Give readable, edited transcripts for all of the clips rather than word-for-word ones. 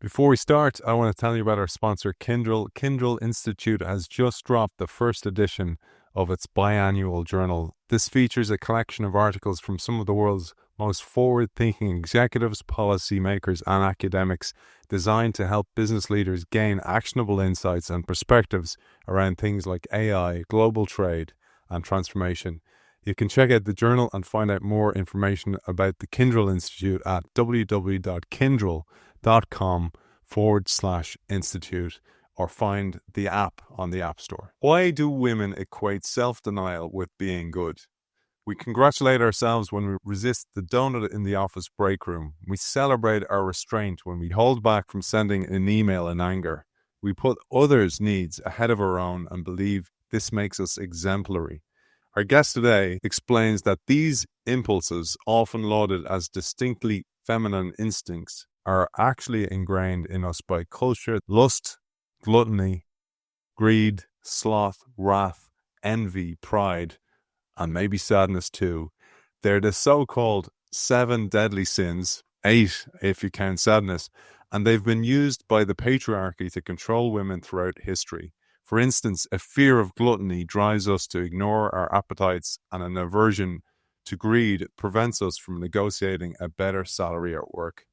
Before we start, I want to tell you about our sponsor, Kindle. Kindle Institute has just dropped the first edition of its biannual journal. This features a collection of articles from some of the world's most forward-thinking executives, policymakers, and academics, designed to help business leaders gain actionable insights and perspectives around things like AI, global trade, and transformation. You can check out the journal and find out more information about the Kindle Institute at www.kindle.com/institute, or find the app on the App Store. Why do women equate self-denial with being good? We congratulate ourselves when we resist the donut in the office break room. We celebrate our restraint when we hold back from sending an email in anger. We put others' needs ahead of our own and believe this makes us exemplary. Our guest today explains that these impulses, often lauded as distinctly feminine instincts, are actually ingrained in us by culture, lust, gluttony, greed, sloth, wrath, envy, pride, and maybe sadness too. They're the so-called 7 deadly sins, 8 if you count sadness, and they've been used by the patriarchy to control women throughout history. For instance, a fear of gluttony drives us to ignore our appetites, and an aversion to greed prevents us from negotiating a better salary at work.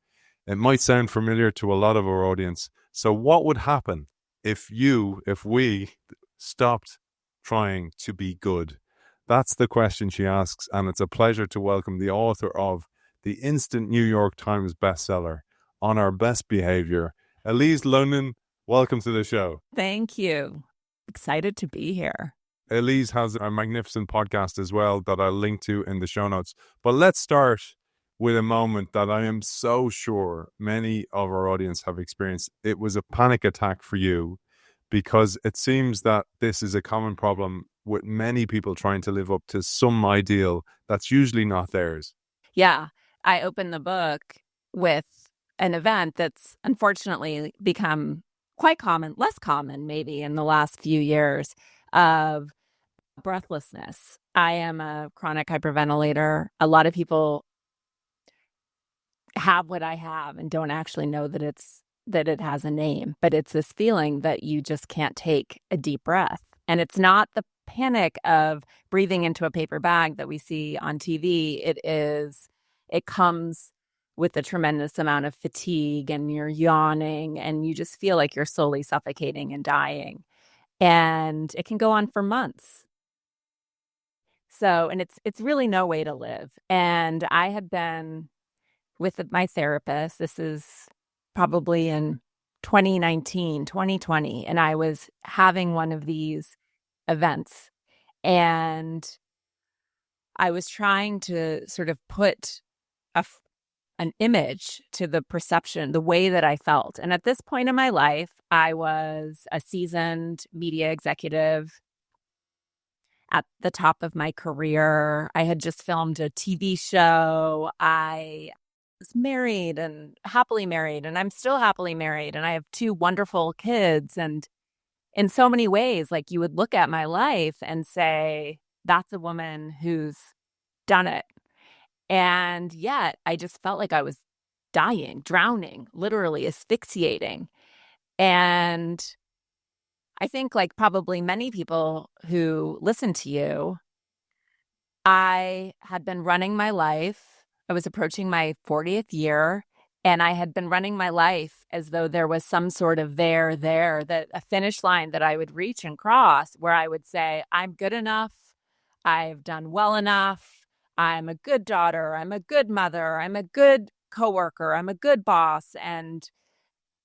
It might sound familiar to a lot of our audience. So what would happen if we stopped trying to be good? That's the question she asks, and it's a pleasure to welcome the author of the instant New York Times bestseller, On Our Best Behaviour, Elise Loehnan. Welcome to the show. Thank you. Excited to be here. Elise has a magnificent podcast as well that I'll link to in the show notes. But let's start with a moment that I am so sure many of our audience have experienced. It was a panic attack for you, because it seems that this is a common problem with many people trying to live up to some ideal that's usually not theirs. Yeah. I opened the book with an event that's unfortunately become quite common, less common maybe in the last few years, of breathlessness. I am a chronic hyperventilator. A lot of people have what I have and don't actually know that it has a name, but it's this feeling that you just can't take a deep breath. And it's not the panic of breathing into a paper bag that we see on TV. It comes with a tremendous amount of fatigue, and you're yawning, and you just feel like you're slowly suffocating and dying. And it can go on for months. So, and it's really no way to live. And I had been with my therapist. This is probably in 2019, 2020, and I was having one of these events, and I was trying to sort of put an image to the perception, the way that I felt. And at this point in my life, I was a seasoned media executive at the top of my career. I had just filmed a TV show. I was married and happily married, and I'm still happily married, and I have 2 wonderful kids. And in so many ways, like, you would look at my life and say, that's a woman who's done it. And yet I just felt like I was dying, drowning, literally asphyxiating. And I think, like probably many people who listen to you, I had been running my life. I was approaching my 40th year, and I had been running my life as though there was some sort of that a finish line that I would reach and cross, where I would say, I'm good enough. I've done well enough. I'm a good daughter. I'm a good mother. I'm a good coworker. I'm a good boss. And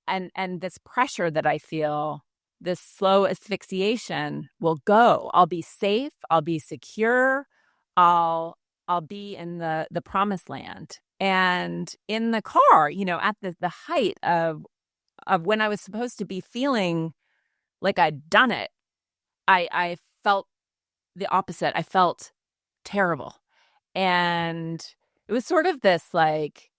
this pressure that I feel, this slow asphyxiation, will go. I'll be safe. I'll be secure. I'll be in the promised land. And in the car, at the height of when I was supposed to be feeling like I'd done it, I felt the opposite. I felt terrible. And it was sort of this, like,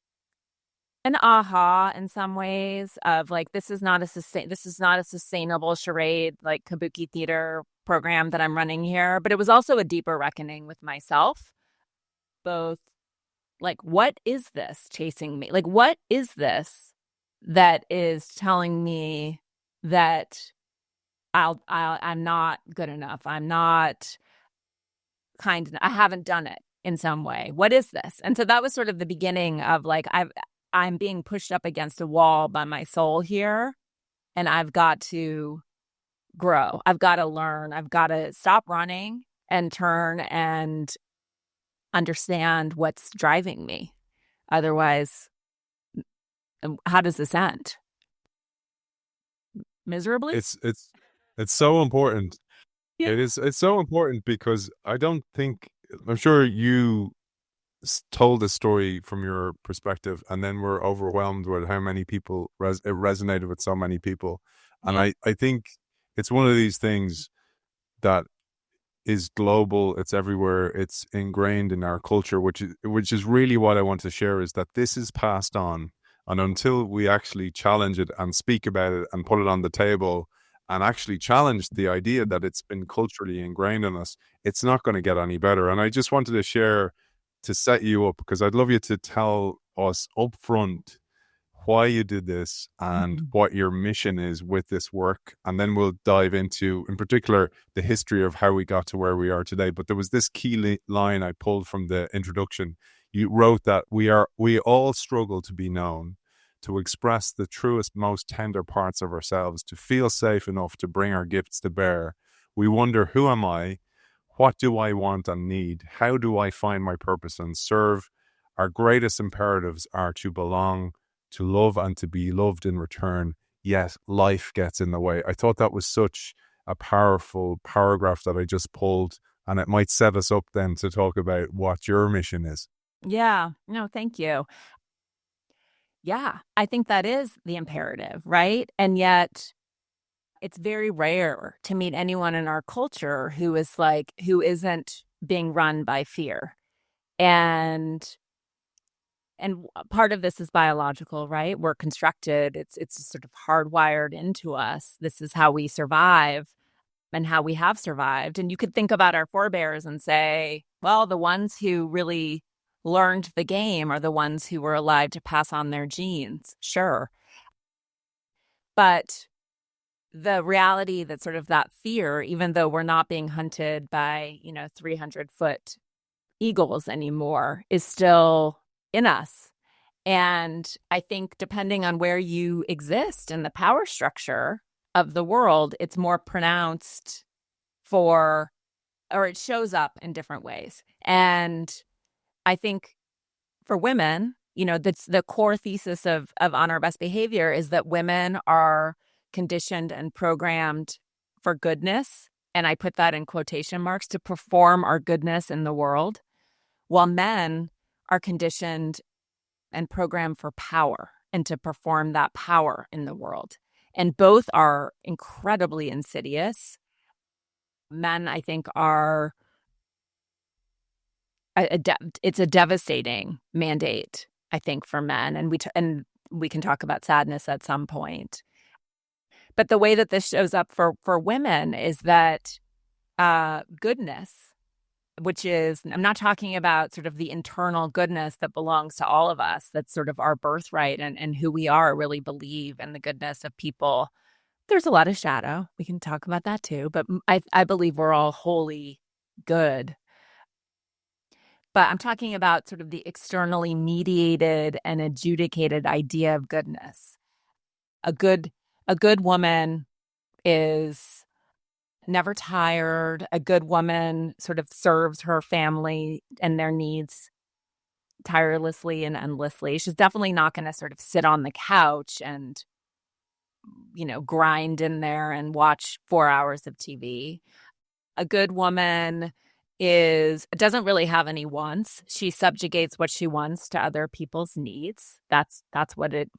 an aha in some ways of, like, this is not a sustainable charade, like kabuki theater program that I'm running here. But it was also a deeper reckoning with myself, both like, what is this chasing me? Like, what is this that is telling me that I'm not good enough. I'm not kind enough. I haven't done it in some way. What is this? And so that was sort of the beginning of like, I'm being pushed up against a wall by my soul here, and I've got to grow. I've got to learn. I've got to stop running and turn and understand what's driving me. Otherwise, how does this end? Miserably? It's so important. Yeah. It's so important because I don't think, I'm sure you told this story from your perspective and then were overwhelmed with how many people it resonated with so many people. And Yeah. I think it's one of these things that is global, it's everywhere, it's ingrained in our culture, which is really what I want to share, is that this is passed on, and until we actually challenge it and speak about it and put it on the table and actually challenge the idea that it's been culturally ingrained in us, it's not going to get any better. And I just wanted to share, to set you up, because I'd love you to tell us up front why you did this and what your mission is with this work. And then we'll dive into, in particular, the history of how we got to where we are today. But there was this key line I pulled from the introduction. You wrote that we all struggle to be known, to express the truest, most tender parts of ourselves, to feel safe enough to bring our gifts to bear. We wonder, who am I? What do I want and need? How do I find my purpose and serve? Our greatest imperatives are to belong, to love, and to be loved in return. Yet life gets in the way. I thought that was such a powerful paragraph that I just pulled, and it might set us up then to talk about what your mission is. Yeah. No, thank you. Yeah, I think that is the imperative, right? And yet it's very rare to meet anyone in our culture who isn't being run by fear. And part of this is biological, right? We're constructed. It's sort of hardwired into us. This is how we survive and how we have survived. And you could think about our forebears and say, well, the ones who really learned the game are the ones who were alive to pass on their genes. Sure. But the reality that sort of that fear, even though we're not being hunted by, 300-foot eagles anymore, is still in us. And I think depending on where you exist in the power structure of the world, it's more pronounced or it shows up in different ways. And I think for women, that's the core thesis of On Our Best Behaviour, is that women are conditioned and programmed for goodness. And I put that in quotation marks, to perform our goodness in the world, while men are conditioned and programmed for power and to perform that power in the world. And both are incredibly insidious. Men, I think, are it's a devastating mandate, I think, for men. And we can talk about sadness at some point. But the way that this shows up for women is that goodness, which is, I'm not talking about sort of the internal goodness that belongs to all of us, that's sort of our birthright and who we are, really believe in the goodness of people. There's a lot of shadow. We can talk about that too. But I believe we're all wholly good. But I'm talking about sort of the externally mediated and adjudicated idea of goodness. A good woman is never tired. A good woman sort of serves her family and their needs tirelessly and endlessly. She's definitely not going to sort of sit on the couch and, grind in there and watch 4 hours of TV. A good woman doesn't really have any wants. She subjugates what she wants to other people's needs. That's what it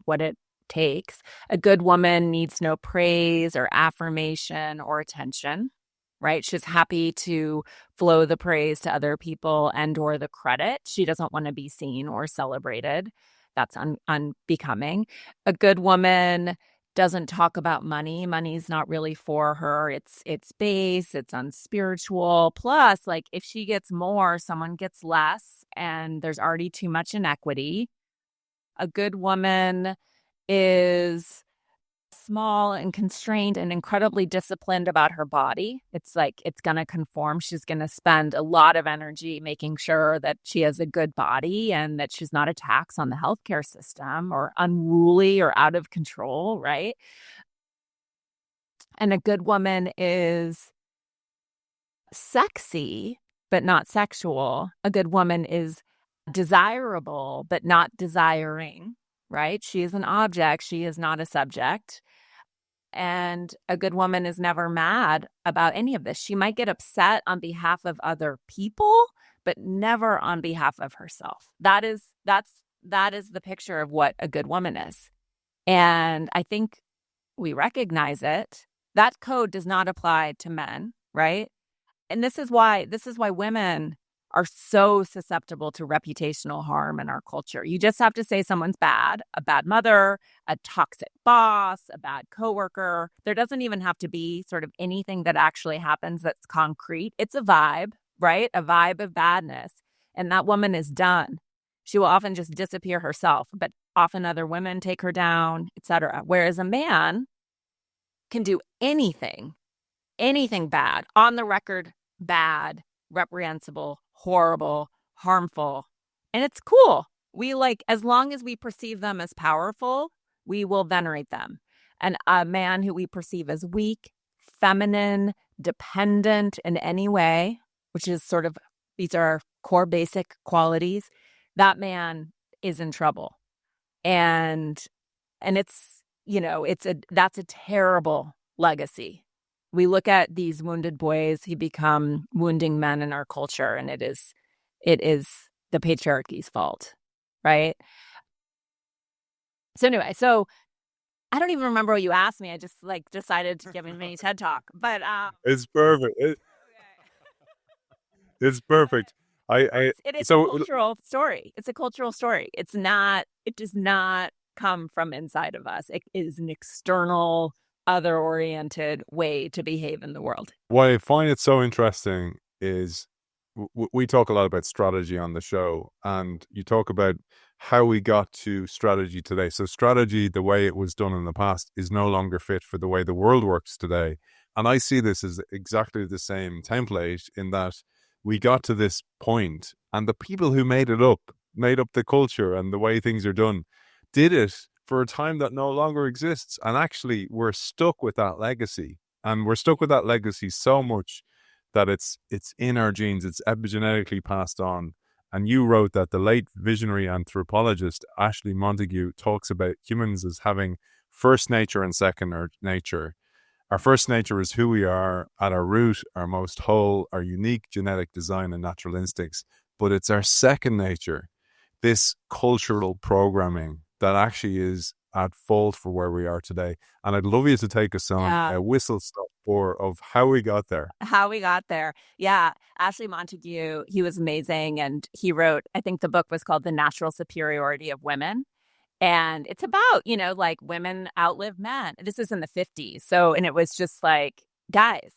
takes. A good woman needs no praise or affirmation or attention, right? She's happy to flow the praise to other people and or the credit. She doesn't want to be seen or celebrated. That's unbecoming. A good woman doesn't talk about money. Money's not really for her. It's base, it's unspiritual. Plus, like, if she gets more, someone gets less, and there's already too much inequity. A good woman is small and constrained and incredibly disciplined about her body. It's like it's going to conform. She's going to spend a lot of energy making sure that she has a good body and that she's not a tax on the healthcare system or unruly or out of control, right? And a good woman is sexy, but not sexual. A good woman is desirable, but not desiring, right? She is an object. She is not a subject. And a good woman is never mad about any of this. She might get upset on behalf of other people, but never on behalf of herself. That is the picture of what a good woman is. And I think we recognize it. That code does not apply to men, right? And this is why women are so susceptible to reputational harm in our culture. You just have to say someone's bad, a bad mother, a toxic boss, a bad coworker. There doesn't even have to be sort of anything that actually happens that's concrete. It's a vibe, right? A vibe of badness. And that woman is done. She will often just disappear herself, but often other women take her down, etc. Whereas a man can do anything bad, on the record, bad, reprehensible, horrible, harmful. And it's cool. We as long as we perceive them as powerful, we will venerate them. And a man who we perceive as weak, feminine, dependent in any way, which is sort of, these are core basic qualities, that man is in trouble. And it's, that's a terrible legacy. We look at these wounded boys who become wounding men in our culture, and it is the patriarchy's fault, right? So anyway, I don't even remember what you asked me. I just decided to give a mini TED talk, but it's perfect. It's perfect. It is a cultural story. It's a cultural story. It does not come from inside of us. It is an external, other-oriented way to behave in the world. What I find it so interesting is we talk a lot about strategy on the show, and you talk about how we got to strategy today. So strategy, the way it was done in the past, is no longer fit for the way the world works today. And I see this as exactly the same template, in that we got to this point, and the people who made up the culture and the way things are done, did it for a time that no longer exists. And actually, we're stuck with that legacy. And we're stuck with that legacy so much that it's in our genes, it's epigenetically passed on. And you wrote that the late visionary anthropologist Ashley Montagu talks about humans as having first nature and second nature. Our first nature is who we are at our root, our most whole, our unique genetic design and natural instincts. But it's our second nature, this cultural programming, that actually is at fault for where we are today. And I'd love you to take us on a whistle-stop tour of how we got there. Yeah. Ashley Montagu, he was amazing. And he wrote, I think the book was called The Natural Superiority of Women. And it's about, women outlive men. This is in the 50s. So, and it was just guys,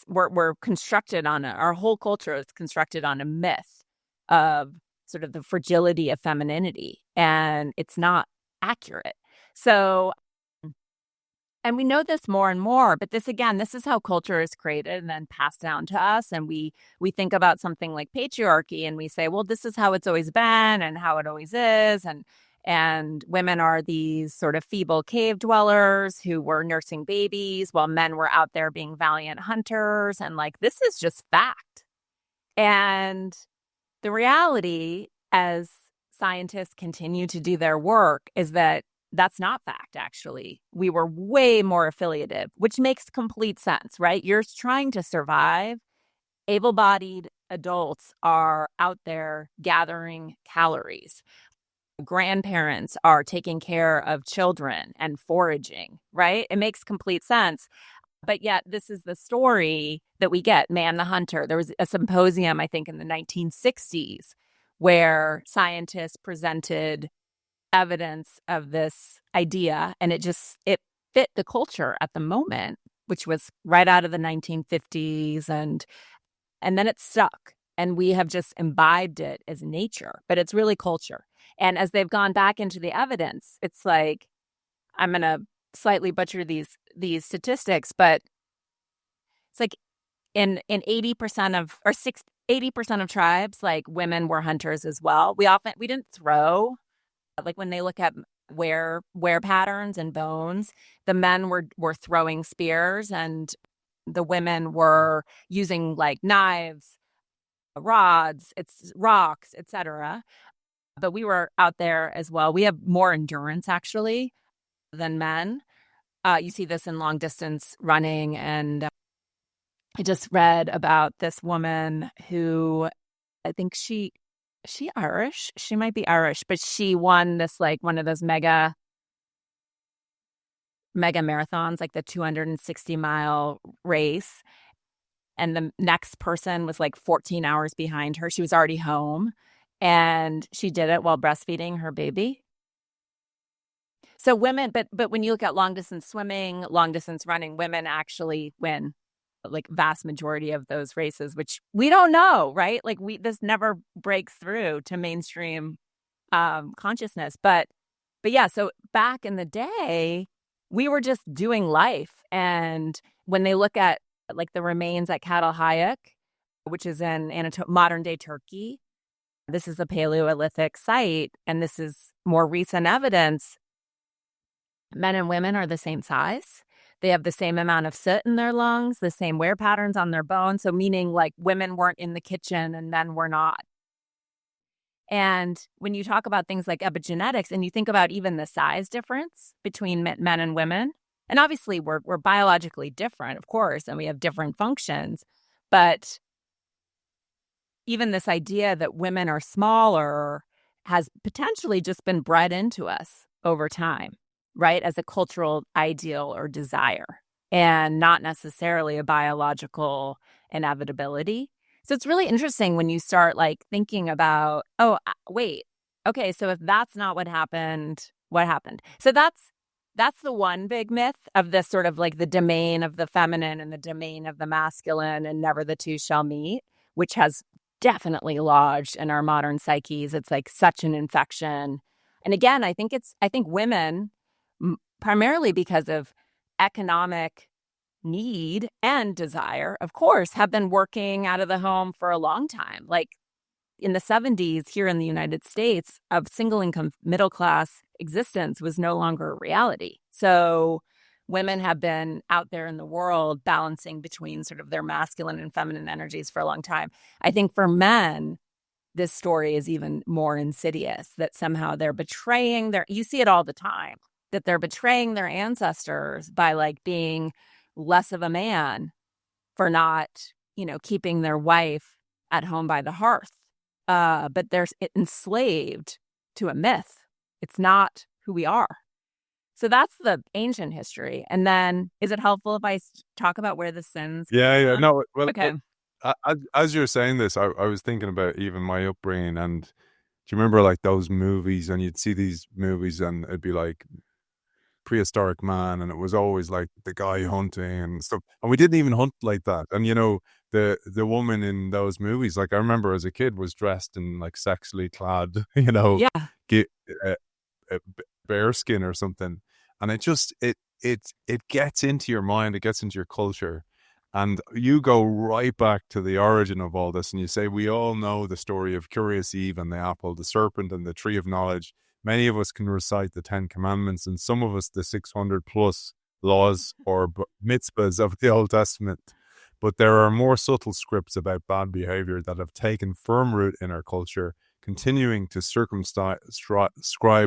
we're constructed on our whole culture is constructed on a myth of sort of the fragility of femininity, and it's not accurate. So, and we know this more and more, but this is how culture is created and then passed down to us. And we think about something like patriarchy, and we say, well, this is how it's always been and how it always is. And women are these sort of feeble cave dwellers who were nursing babies while men were out there being valiant hunters. And this is just fact. And the reality, as scientists continue to do their work, is that that's not fact, actually. We were way more affiliative, which makes complete sense, right? You're trying to survive. Able-bodied adults are out there gathering calories. Grandparents are taking care of children and foraging, right? It makes complete sense. But yet this is the story that we get, man the hunter. There was a symposium, I think, in the 1960s where scientists presented evidence of this idea, and it fit the culture at the moment, which was right out of the 1950s, and then it stuck, and we have just imbibed it as nature, but it's really culture. And as they've gone back into the evidence, it's like, I'm going to slightly butcher these statistics, but it's like in 80% of, or 80% of tribes, like women were hunters as well. We didn't throw, like when they look at wear patterns and bones, the men were throwing spears and the women were using like knives, rods, it's rocks, etc. But we were out there as well. We have more endurance actually than men. You see this in long distance running. And I just read about this woman who, I think she Irish. She might be Irish, but she won this, like one of those mega marathons, like the 260-mile race. And the next person was like 14 hours behind her. She was already home. And she did it while breastfeeding her baby. So women, but when you look at long distance swimming, long distance running, women actually win like vast majority of those races, which we don't know, right? Like this never breaks through to mainstream consciousness. But yeah, so back in the day, we were just doing life. And when they look at like the remains at Cattle Hayek, which is in modern day Turkey, this is a Paleolithic site, and this is more recent evidence. Men and women are the same size. They have the same amount of soot in their lungs, the same wear patterns on their bones. So meaning like women weren't in the kitchen and men were not. And when you talk about things like epigenetics and you think about even the size difference between men and women, and obviously we're biologically different, of course, and we have different functions, but even this idea that women are smaller has potentially just been bred into us over time, right? As a cultural ideal or desire, and not necessarily a biological inevitability. So it's really interesting when you start like thinking about, oh, wait, okay, so if that's not what happened, what happened? So that's the one big myth of this sort of like the domain of the feminine and the domain of the masculine, and never the two shall meet, which has definitely lodged in our modern psyches. It's like such an infection. And again, I think women, primarily because of economic need and desire, of course, have been working out of the home for a long time. Like in the 70s here in the United States, of single income middle class existence was no longer a reality. So women have been out there in the world balancing between sort of their masculine and feminine energies for a long time. I think for men, this story is even more insidious, that somehow they're betraying you see it all the time, that they're betraying their ancestors by like being less of a man for not, keeping their wife at home by the hearth. But they're enslaved to a myth. It's not who we are. So that's the ancient history. And then is it helpful if I talk about where the sins come Yeah. from? No, well, Okay. as you're saying this, I was thinking about even my upbringing. And do you remember like those movies, and you'd see these movies and it'd be like prehistoric man, and it was always like the guy hunting and stuff, and we didn't even hunt like that. And the woman in those movies, like I remember as a kid, was dressed in like sexually clad Yeah. get, uh, bear skin or something, and it gets into your mind, it gets into your culture, and you go right back to the origin of all this, and you say we all know the story of Curious Eve and the apple, the serpent and the tree of knowledge. Many of us can recite the 10 Commandments, and some of us the 600 plus laws or mitzvahs of the Old Testament. But there are more subtle scripts about bad behavior that have taken firm root in our culture, continuing to circumscribe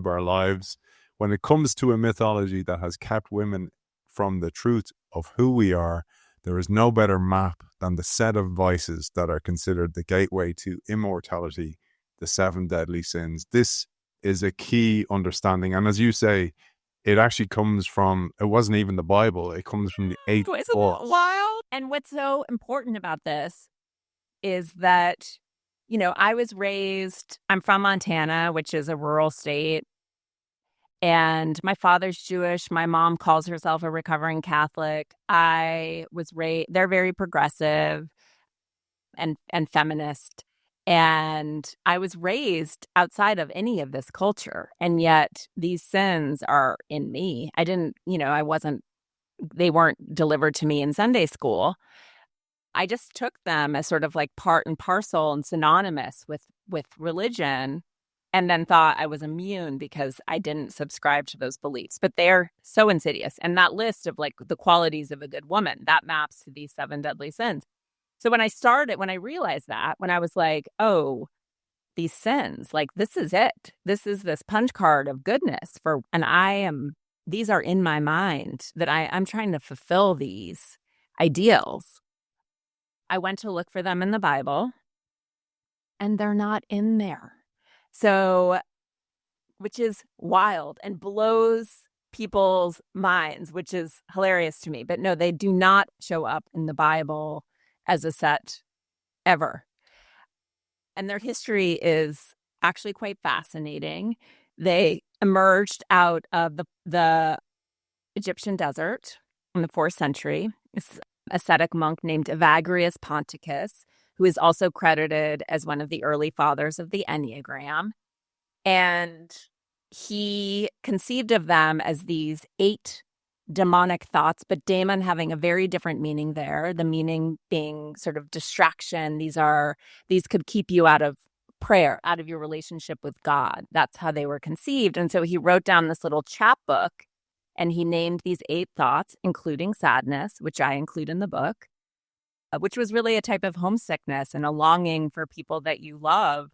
our lives. When it comes to a mythology that has kept women from the truth of who we are, there is no better map than the set of vices that are considered the gateway to immortality, the 7 deadly sins. This is a key understanding. And as you say, it actually comes from, it wasn't even the Bible, it comes from the 8th Isn't book. that wild? And what's so important about this is that, I'm from Montana, which is a rural state. And my father's Jewish. My mom calls herself a recovering Catholic. I was raised, they're very progressive and feminist. And I was raised outside of any of this culture. And yet these sins are in me. I didn't, they weren't delivered to me in Sunday school. I just took them as sort of like part and parcel and synonymous with religion, and then thought I was immune because I didn't subscribe to those beliefs. But they're so insidious. And that list of like the qualities of a good woman, that maps to these 7 deadly sins. So when I realized that, when I was like, oh, these sins, like this is it. This is this punch card of goodness these are in my mind that I'm trying to fulfill these ideals. I went to look for them in the Bible, and they're not in there. So, which is wild and blows people's minds, which is hilarious to me. But no, they do not show up in the Bible as a set ever. And their history is actually quite fascinating. They emerged out of the Egyptian desert in the 4th century. This ascetic monk named Evagrius Ponticus, who is also credited as one of the early fathers of the Enneagram. And he conceived of them as these 8 demonic thoughts, but daemon having a very different meaning there. The meaning being sort of distraction. These could keep you out of prayer, out of your relationship with God. That's how they were conceived. And so he wrote down this little chapbook, and he named these 8 thoughts, including sadness, which I include in the book, which was really a type of homesickness and a longing for people that you love.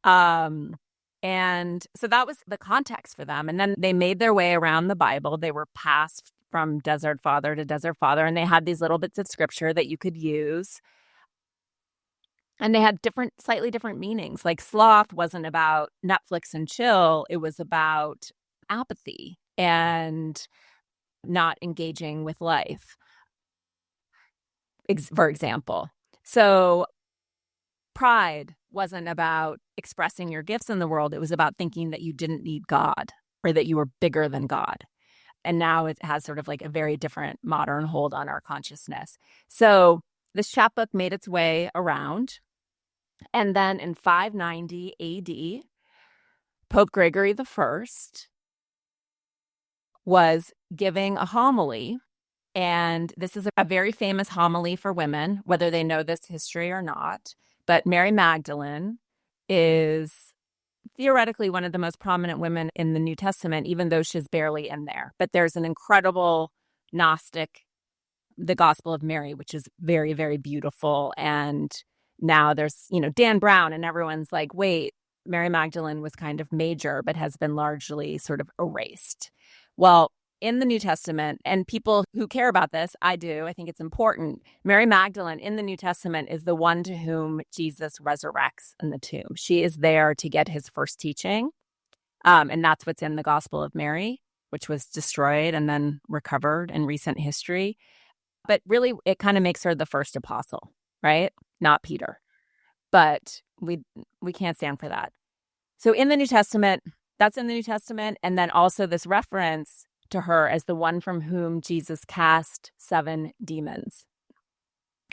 And so that was the context for them. And then they made their way around the Bible. They were passed from desert father to desert father, and they had these little bits of scripture that you could use. And they had slightly different meanings. Like sloth wasn't about Netflix and chill. It was about apathy and not engaging with life, for example. So pride wasn't about expressing your gifts in the world. It was about thinking that you didn't need God or that you were bigger than God. And now it has sort of like a very different modern hold on our consciousness. So this chapbook made its way around. And then in 590 AD, Pope Gregory I was giving a homily. And this is a very famous homily for women, whether they know this history or not. But Mary Magdalene is theoretically one of the most prominent women in the New Testament, even though she's barely in there. But there's an incredible Gnostic, the Gospel of Mary, which is very, very beautiful. And now there's, Dan Brown, and everyone's like, wait, Mary Magdalene was kind of major, but has been largely sort of erased. Well, in the New Testament, and people who care about this, I do, I think it's important. Mary Magdalene in the New Testament is the one to whom Jesus resurrects in the tomb. She is there to get his first teaching. And that's what's in the Gospel of Mary, which was destroyed and then recovered in recent history. But really, it kind of makes her the first apostle, right? Not Peter. But we can't stand for that. So in the New Testament, that's in the New Testament. And then also this reference to her as the one from whom Jesus cast 7 demons.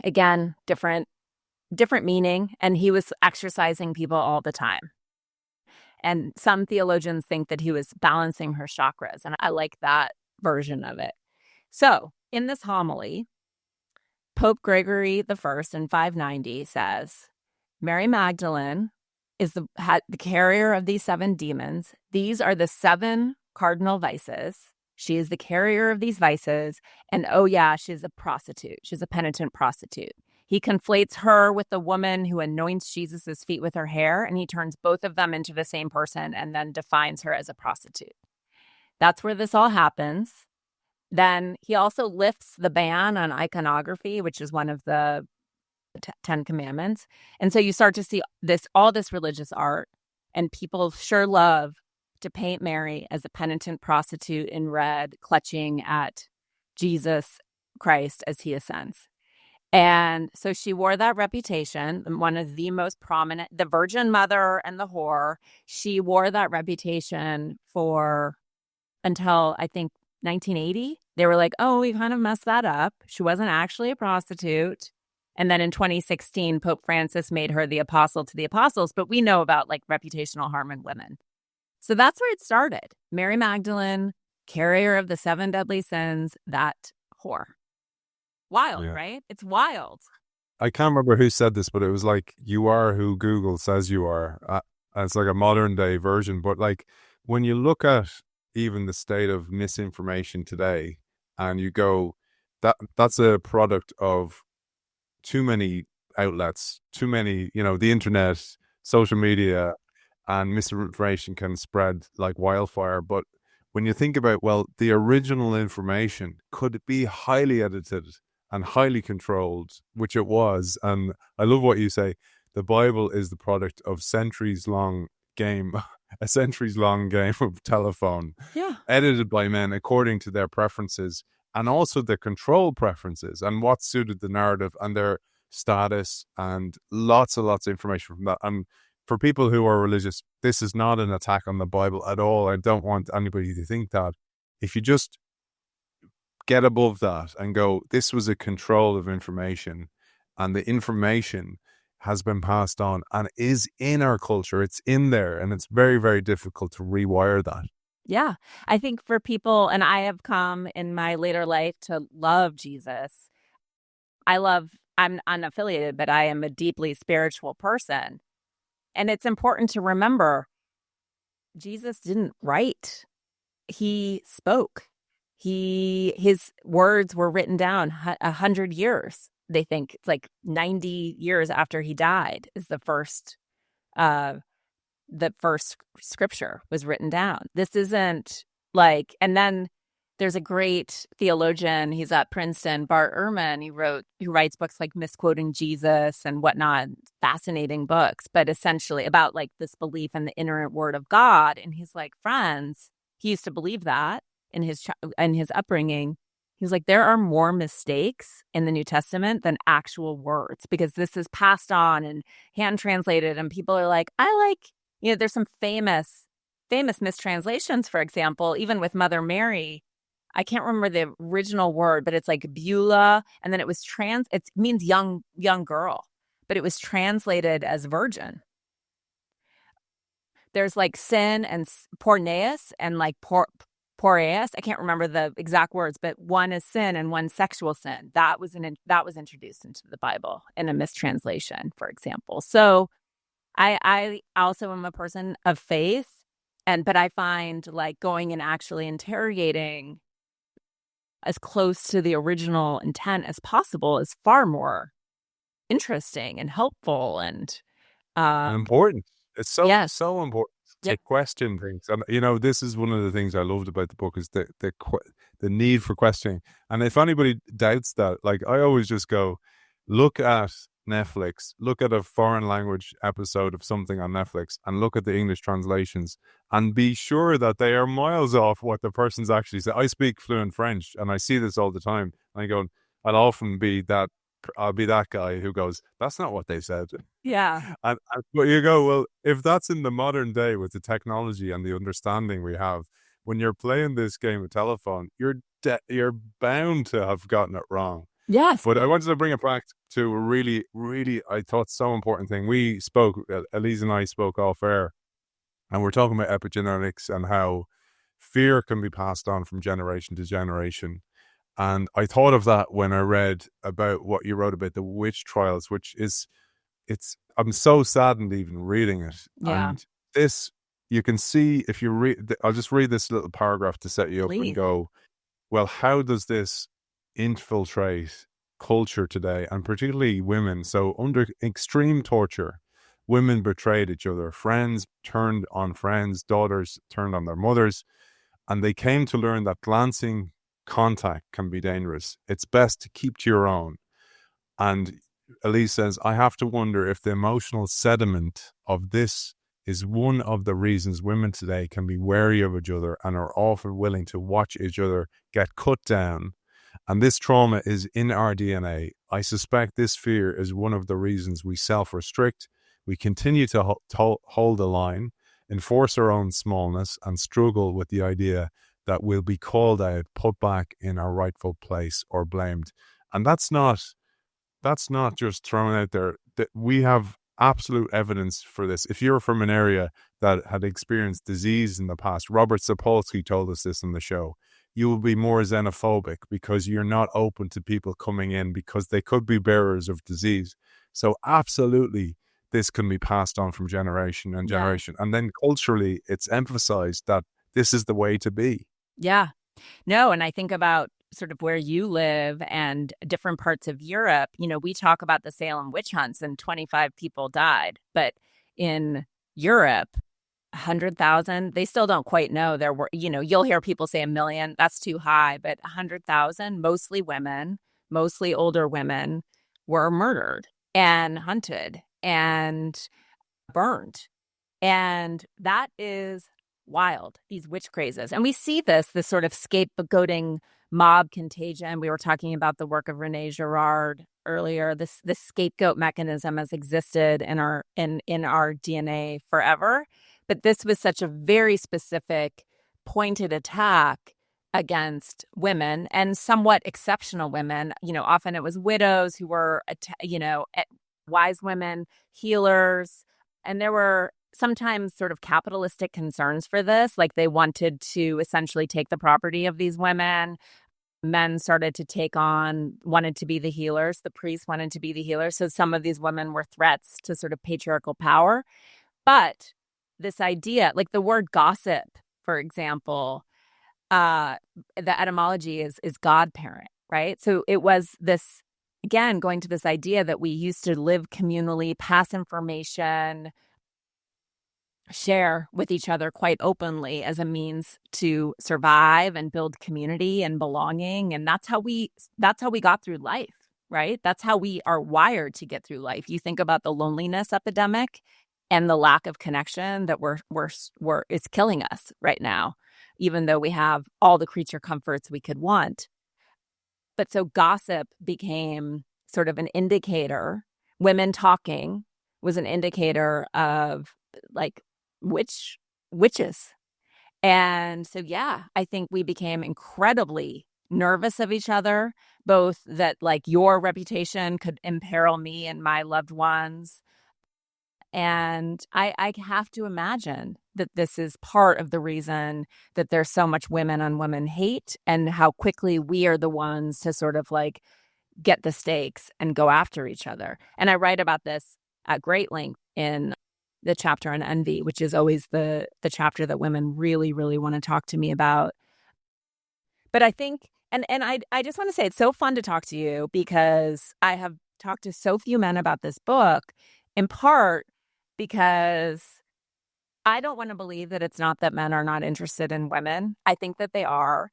Again, different meaning. And he was exorcising people all the time. And some theologians think that he was balancing her chakras. And I like that version of it. So in this homily, Pope Gregory I in 590 says, Mary Magdalene is the carrier of these 7 demons. These are the 7 cardinal vices. She is the carrier of these vices. And oh yeah, she's a prostitute. She's a penitent prostitute. He conflates her with the woman who anoints Jesus's feet with her hair, and he turns both of them into the same person and then defines her as a prostitute. That's where this all happens. Then he also lifts the ban on iconography, which is one of the 10 Commandments. And so you start to see all this religious art, and people sure love to paint Mary as a penitent prostitute in red, clutching at Jesus Christ as he ascends. And so she wore that reputation, one of the most prominent, the Virgin Mother and the whore. She wore that reputation until I think 1980. They were like, oh, we kind of messed that up. She wasn't actually a prostitute. And then in 2016, Pope Francis made her the apostle to the apostles, but we know about like reputational harm in women. So that's where it started. Mary Magdalene, carrier of the 7 deadly sins, that whore. Wild, right? It's wild. I can't remember who said this, but it was like, you are who Google says you are. It's like a modern day version. But like, when you look at even the state of misinformation today and you go, that's a product of too many outlets, too many, the internet, social media, and misinformation can spread like wildfire. But when you think about, well, the original information could be highly edited and highly controlled, which it was. And I love what you say. The Bible is the product of centuries-long game, a centuries-long game of telephone, edited by men according to their preferences and also their control preferences and what suited the narrative and their status, and lots and lots of information from that. And for people who are religious, this is not an attack on the Bible at all. I don't want anybody to think that. If you just get above that and go, this was a control of information, and the information has been passed on and is in our culture. It's in there, and it's very, very difficult to rewire that. Yeah. I think for people, and I have come in my later life to love Jesus. I'm unaffiliated, but I am a deeply spiritual person. And it's important to remember, Jesus didn't write. He spoke. His words were written down 100 years. They think it's like 90 years after he died is the first scripture was written down. This isn't like, and then there's a great theologian, he's at Princeton, Bart Ehrman, who writes books like Misquoting Jesus and whatnot, fascinating books, but essentially about like this belief in the inerrant word of God. And he's like, friends, he used to believe that in his upbringing. He was like, there are more mistakes in the New Testament than actual words, because this is passed on and hand translated, and people are like, there's some famous mistranslations, for example, even with Mother Mary. I can't remember the original word, but it's like Beulah, and then it means young girl, but it was translated as virgin. There's like sin and porneus and like poreas. I can't remember the exact words, but one is sin and one sexual sin. That was introduced into the Bible in a mistranslation, for example. So I also am a person of faith, but I find like going and actually interrogating as close to the original intent as possible is far more interesting and helpful and important. It's so important to question things. And, this is one of the things I loved about the book is the need for questioning. And if anybody doubts that, like, I always just go, look at Netflix, look at a foreign language episode of something on Netflix and look at the English translations and be sure that they are miles off what the person's actually said. I speak fluent French and I see this all the time. And I go, I'll be that guy who goes, that's not what they said. Yeah. But you go, well, if that's in the modern day with the technology and the understanding we have, when you're playing this game of telephone, you're bound to have gotten it wrong. Yes. But I wanted to bring it back to a really, really, I thought, so important thing. We spoke, Elise and I spoke off air, and we're talking about epigenetics and how fear can be passed on from generation to generation. And I thought of that when I read about what you wrote about the witch trials, I'm so saddened even reading it. Yeah. And this, you can see if you read, I'll just read this little paragraph to set you up and go, well, how does this infiltrate culture today, and particularly women? So under extreme torture, women betrayed each other, friends turned on friends, daughters turned on their mothers, and they came to learn that glancing contact can be dangerous. It's best to keep to your own. And Elise says, I have to wonder if the emotional sediment of this is one of the reasons women today can be wary of each other and are often willing to watch each other get cut down. And this trauma is in our DNA. I suspect this fear is one of the reasons we self-restrict. We continue to hold the line, enforce our own smallness, and struggle with the idea that we'll be called out, put back in our rightful place, or blamed. And that's not That's not just thrown out there. That we have absolute evidence for this. If you're from an area that had experienced disease in the past, Robert Sapolsky told us this on the show, you will be more xenophobic because you're not open to people coming in because they could be bearers of disease. So absolutely, this can be passed on from generation and generation. And then culturally, it's emphasized that this is the way to be. Yeah. No, and I think about sort of where you live and different parts of Europe. You know, we talk about the Salem witch hunts and 25 people died, but in Europe, 100,000, they still don't quite know. There were, you know, you'll hear people say 1 million, that's too high, but 100,000, mostly women, mostly older women, were murdered and hunted and burned. And that is wild, these witch crazes. And we see this sort of scapegoating mob contagion. We were talking about the work of Renee Girard earlier. This scapegoat mechanism has existed in our DNA forever. But this was such a very specific, pointed attack against women and somewhat exceptional women. You know, often it was widows who were, wise women, healers. And there were sometimes sort of capitalistic concerns for this. Like they wanted to essentially take the property of these women. Men started to wanted to be the healers. The priests wanted to be the healers. So some of these women were threats to sort of patriarchal power. But this idea, like the word gossip, for example, the etymology is godparent, right? So it was this, again, going to this idea that we used to live communally, pass information, share with each other quite openly as a means to survive and build community and belonging. And that's how we got through life, right? That's how we are wired to get through life. You think about the loneliness epidemic and the lack of connection that is killing us right now, even though we have all the creature comforts we could want. But so gossip became sort of an indicator. Women talking was an indicator of like witches. And so, yeah, I think we became incredibly nervous of each other, both that like your reputation could imperil me and my loved ones. And I have to imagine that this is part of the reason that there's so much women on women hate and how quickly we are the ones to sort of like get the stakes and go after each other. And I write about this at great length in the chapter on envy, which is always the chapter that women really, really want to talk to me about. But I think, and I just want to say it's so fun to talk to you because I have talked to so few men about this book, in part because I don't want to believe that it's not that men are not interested in women. I think that they are.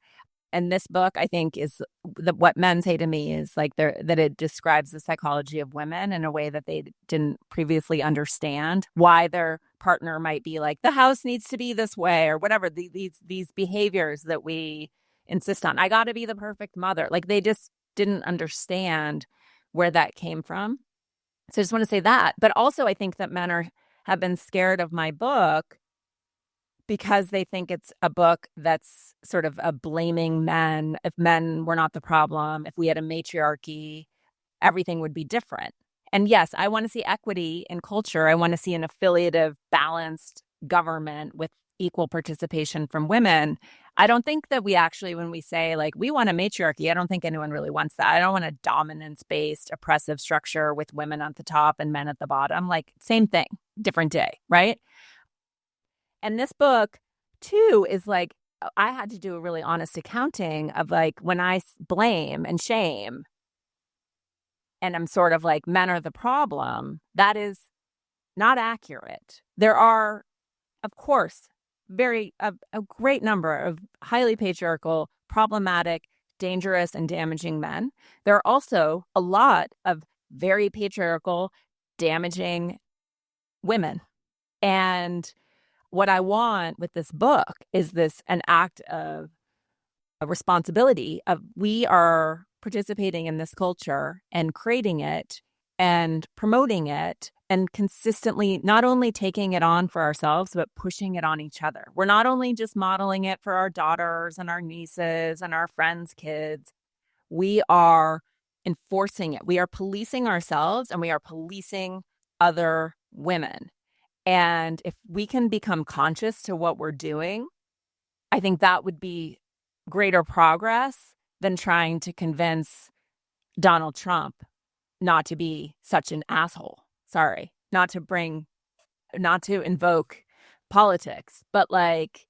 And this book, I think, is what men say to me is like that it describes the psychology of women in a way that they didn't previously understand, why their partner might be like, the house needs to be this way or whatever, these behaviors that we insist on. I got to be the perfect mother. Like they just didn't understand where that came from. So I just want to say that. But also I think that men have been scared of my book because they think it's a book that's sort of a blaming men. If men were not the problem, if we had a matriarchy, everything would be different. And yes, I want to see equity in culture. I want to see an affiliative, balanced government with equal participation from women. I don't think that we actually, when we say like, we want a matriarchy, I don't think anyone really wants that. I don't want a dominance-based, oppressive structure with women at the top and men at the bottom. Like, same thing, different day, right? And this book, too, is like, I had to do a really honest accounting of like, when I blame and shame, and I'm sort of like, men are the problem, that is not accurate. There are, of course, a great number of highly patriarchal, problematic, dangerous, and damaging men. There are also a lot of very patriarchal, damaging women. And what I want with this book is an act of a responsibility of we are participating in this culture and creating it and promoting it and consistently not only taking it on for ourselves, but pushing it on each other. We're not only just modeling it for our daughters and our nieces and our friends' kids. We are enforcing it. We are policing ourselves and we are policing other women. And if we can become conscious to what we're doing, I think that would be greater progress than trying to convince Donald Trump not to be such an asshole. Sorry, not to invoke politics, but like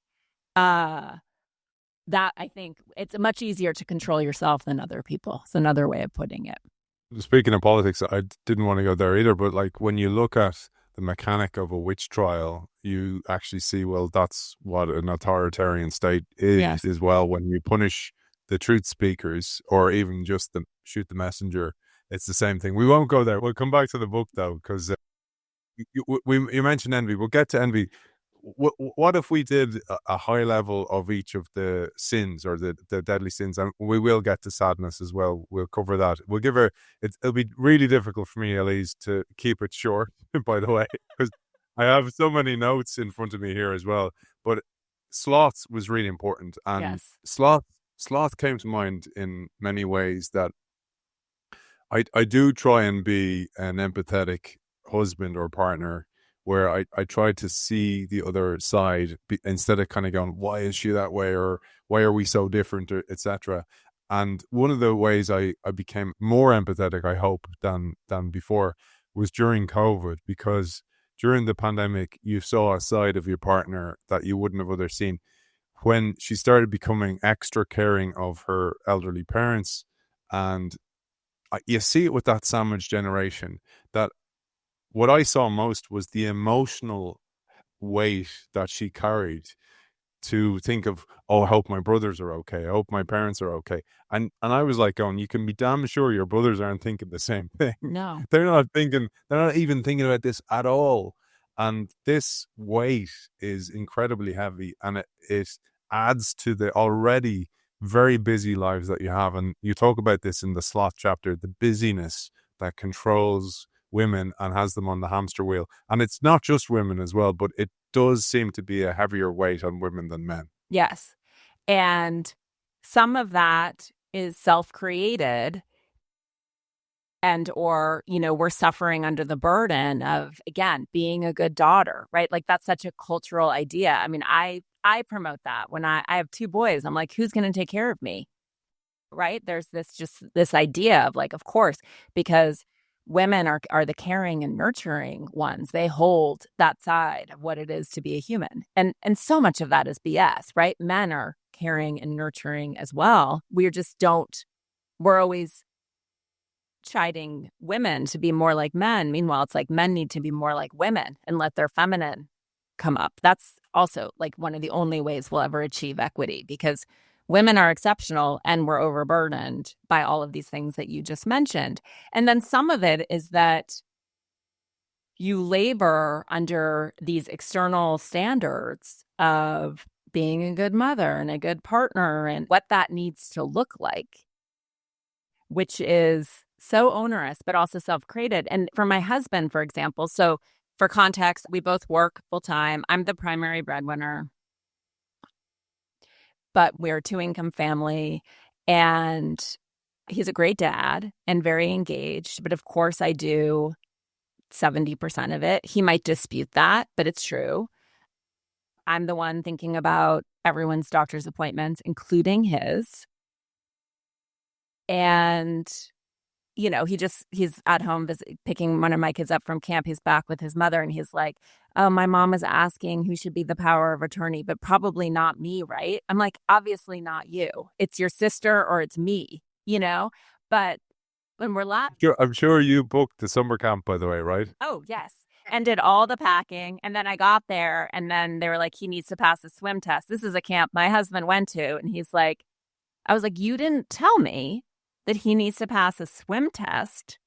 that, I think it's much easier to control yourself than other people. It's another way of putting it. Speaking of politics, I didn't want to go there either, but like when you look at the mechanic of a witch trial, you actually see, well, that's what an authoritarian state is, Yes. as well. When you punish the truth speakers or even just shoot the messenger, it's the same thing. We won't go there. We'll come back to the book though, because you mentioned envy. We'll get to envy. What if we did a high level of each of the sins or the deadly sins? And we will get to sadness as well. We'll cover that. We'll give her, it'll be really difficult for me, Elise, to keep it short, by the way, because I have so many notes in front of me here as well. But sloth was really important. And Yes. sloth came to mind in many ways that I do try and be an empathetic husband or partner where I try to see the other side instead of kind of going, why is she that way? Or why are we so different, etc. And one of the ways I became more empathetic, I hope, than before was during COVID, because during the pandemic, you saw a side of your partner that you wouldn't have otherwise seen. When she started becoming extra caring of her elderly parents, and you see it with that sandwich generation, that what I saw most was the emotional weight that she carried to think of, oh, I hope my brothers are okay. I hope my parents are okay. And I was like going, you can be damn sure your brothers aren't thinking the same thing. No. They're not even thinking about this at all. And this weight is incredibly heavy, and it adds to the already very busy lives that you have. And you talk about this in the sloth chapter, the busyness that controls women and has them on the hamster wheel. And it's not just women as well, but it does seem to be a heavier weight on women than men. Yes. And some of that is self-created, and or, we're suffering under the burden of, again, being a good daughter, right? Like that's such a cultural idea. I mean, I promote that when I have two boys. I'm like, who's going to take care of me? Right? There's this idea of like, of course, because women are the caring and nurturing ones. They hold that side of what it is to be a human. And so much of that is BS, right? Men are caring and nurturing as well. We're always chiding women to be more like men. Meanwhile, it's like men need to be more like women and let their feminine come up. That's also like one of the only ways we'll ever achieve equity, because women are exceptional and we're overburdened by all of these things that you just mentioned. And then some of it is that you labor under these external standards of being a good mother and a good partner and what that needs to look like, which is so onerous, but also self-created. And for my husband, for example, so for context, we both work full time. I'm the primary breadwinner, but we're a two-income family, and he's a great dad and very engaged. But of course, I do 70% of it. He might dispute that, but it's true. I'm the one thinking about everyone's doctor's appointments, including his. And he's at home picking one of my kids up from camp. He's back with his mother, and he's like, oh, my mom was asking who should be the power of attorney, but probably not me, right? I'm like, obviously not you. It's your sister or it's me, But when we're I'm sure you booked the summer camp, by the way, right? Oh, yes. And did all the packing. And then I got there, and then they were like, he needs to pass a swim test. This is a camp my husband went to. And I was like, you didn't tell me that he needs to pass a swim test.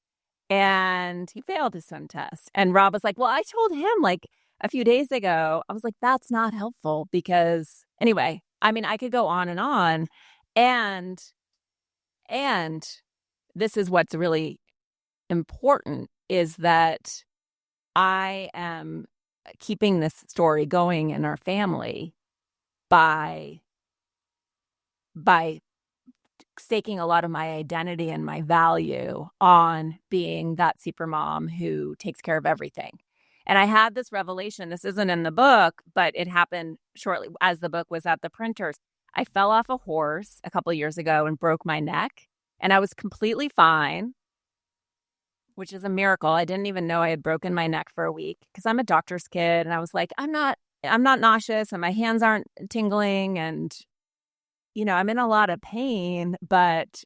And he failed his swim test. And Rob was like, well, I told him like a few days ago. I was like, that's not helpful, because anyway, I mean, I could go on and on. And this is what's really important, is that I am keeping this story going in our family by staking a lot of my identity and my value on being that super mom who takes care of everything. And I had this revelation. This isn't in the book, but it happened shortly as the book was at the printers. I fell off a horse a couple of years ago and broke my neck, and I was completely fine, which is a miracle. I didn't even know I had broken my neck for a week because I'm a doctor's kid, and I was like, I'm not nauseous, and my hands aren't tingling, and I'm in a lot of pain, but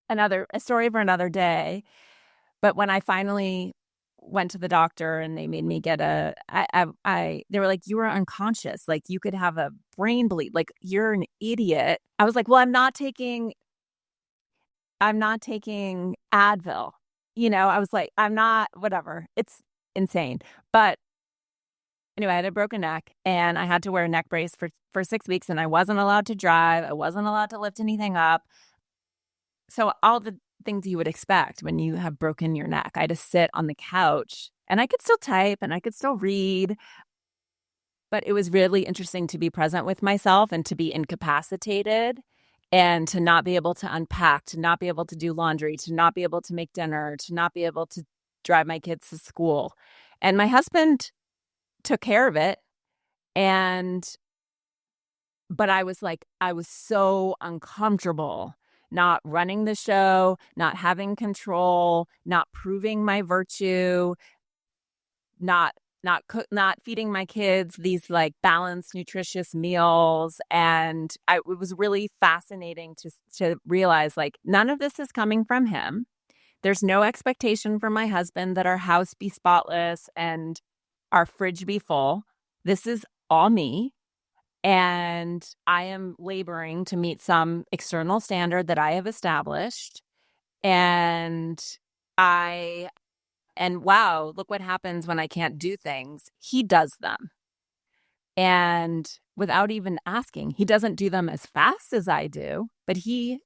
a story for another day. But when I finally went to the doctor and they made me get they were like, you were unconscious. Like, you could have a brain bleed. Like, you're an idiot. I was like, well, I'm not taking Advil. I was like, I'm not, whatever. It's insane. But anyway, I had a broken neck and I had to wear a neck brace for 6 weeks, and I wasn't allowed to drive. I wasn't allowed to lift anything up. So all the things you would expect when you have broken your neck. I had to sit on the couch, and I could still type and I could still read. But it was really interesting to be present with myself and to be incapacitated and to not be able to unpack, to not be able to do laundry, to not be able to make dinner, to not be able to drive my kids to school. And my husband took care of it. But I was so uncomfortable not running the show, not having control, not proving my virtue, not feeding my kids these like balanced, nutritious meals. And it was really fascinating to realize like none of this is coming from him. There's no expectation from my husband that our house be spotless and our fridge be full. This is all me. And I am laboring to meet some external standard that I have established. And wow, look what happens when I can't do things. He does them. And without even asking, he doesn't do them as fast as I do, but he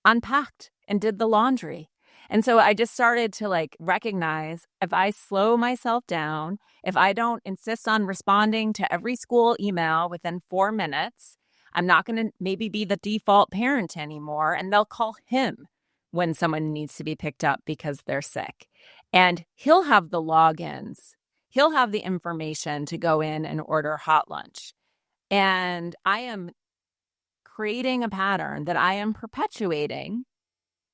unpacked and did the laundry. And so I just started to like recognize if I slow myself down, if I don't insist on responding to every school email within 4 minutes, I'm not going to maybe be the default parent anymore. And they'll call him when someone needs to be picked up because they're sick. And he'll have the logins. He'll have the information to go in and order hot lunch. And I am creating a pattern that I am perpetuating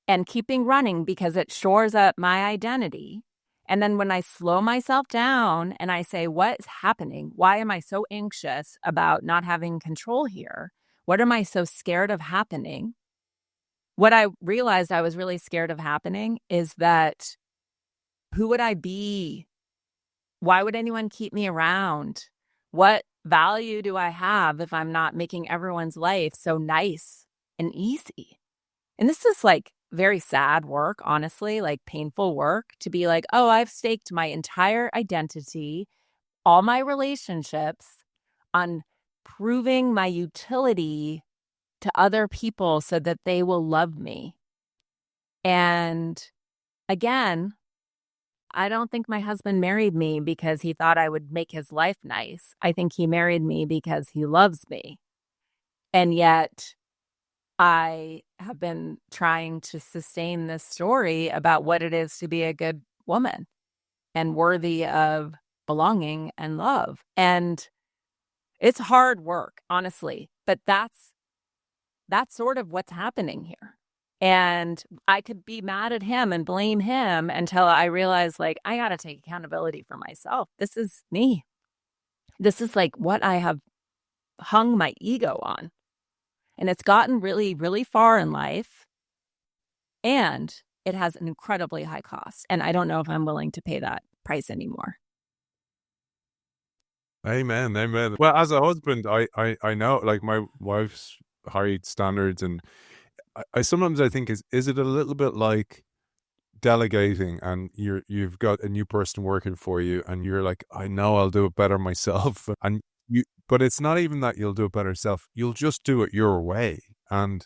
and keeping running because it shores up my identity. And then when I slow myself down and I say, what is happening? Why am I so anxious about not having control here? What am I so scared of happening? What I realized I was really scared of happening is that who would I be? Why would anyone keep me around? What value do I have if I'm not making everyone's life so nice and easy? And this is like very sad work, honestly, like painful work to be like, oh, I've staked my entire identity, all my relationships on proving my utility to other people so that they will love me. And again, I don't think my husband married me because he thought I would make his life nice. I think he married me because he loves me. And yet I have been trying to sustain this story about what it is to be a good woman and worthy of belonging and love. And it's hard work, honestly, but that's sort of what's happening here. And I could be mad at him and blame him until I realize, like, I got to take accountability for myself. This is me. This is like what I have hung my ego on. And it's gotten really, really far in life. And it has an incredibly high cost. And I don't know if I'm willing to pay that price anymore. Amen. Amen. Well, as a husband, I know like my wife's high standards, and I sometimes I think is it a little bit like delegating, and you've got a new person working for you and you're like, I know I'll do it better myself. And but it's not even that you'll do it better yourself. You'll just do it your way. And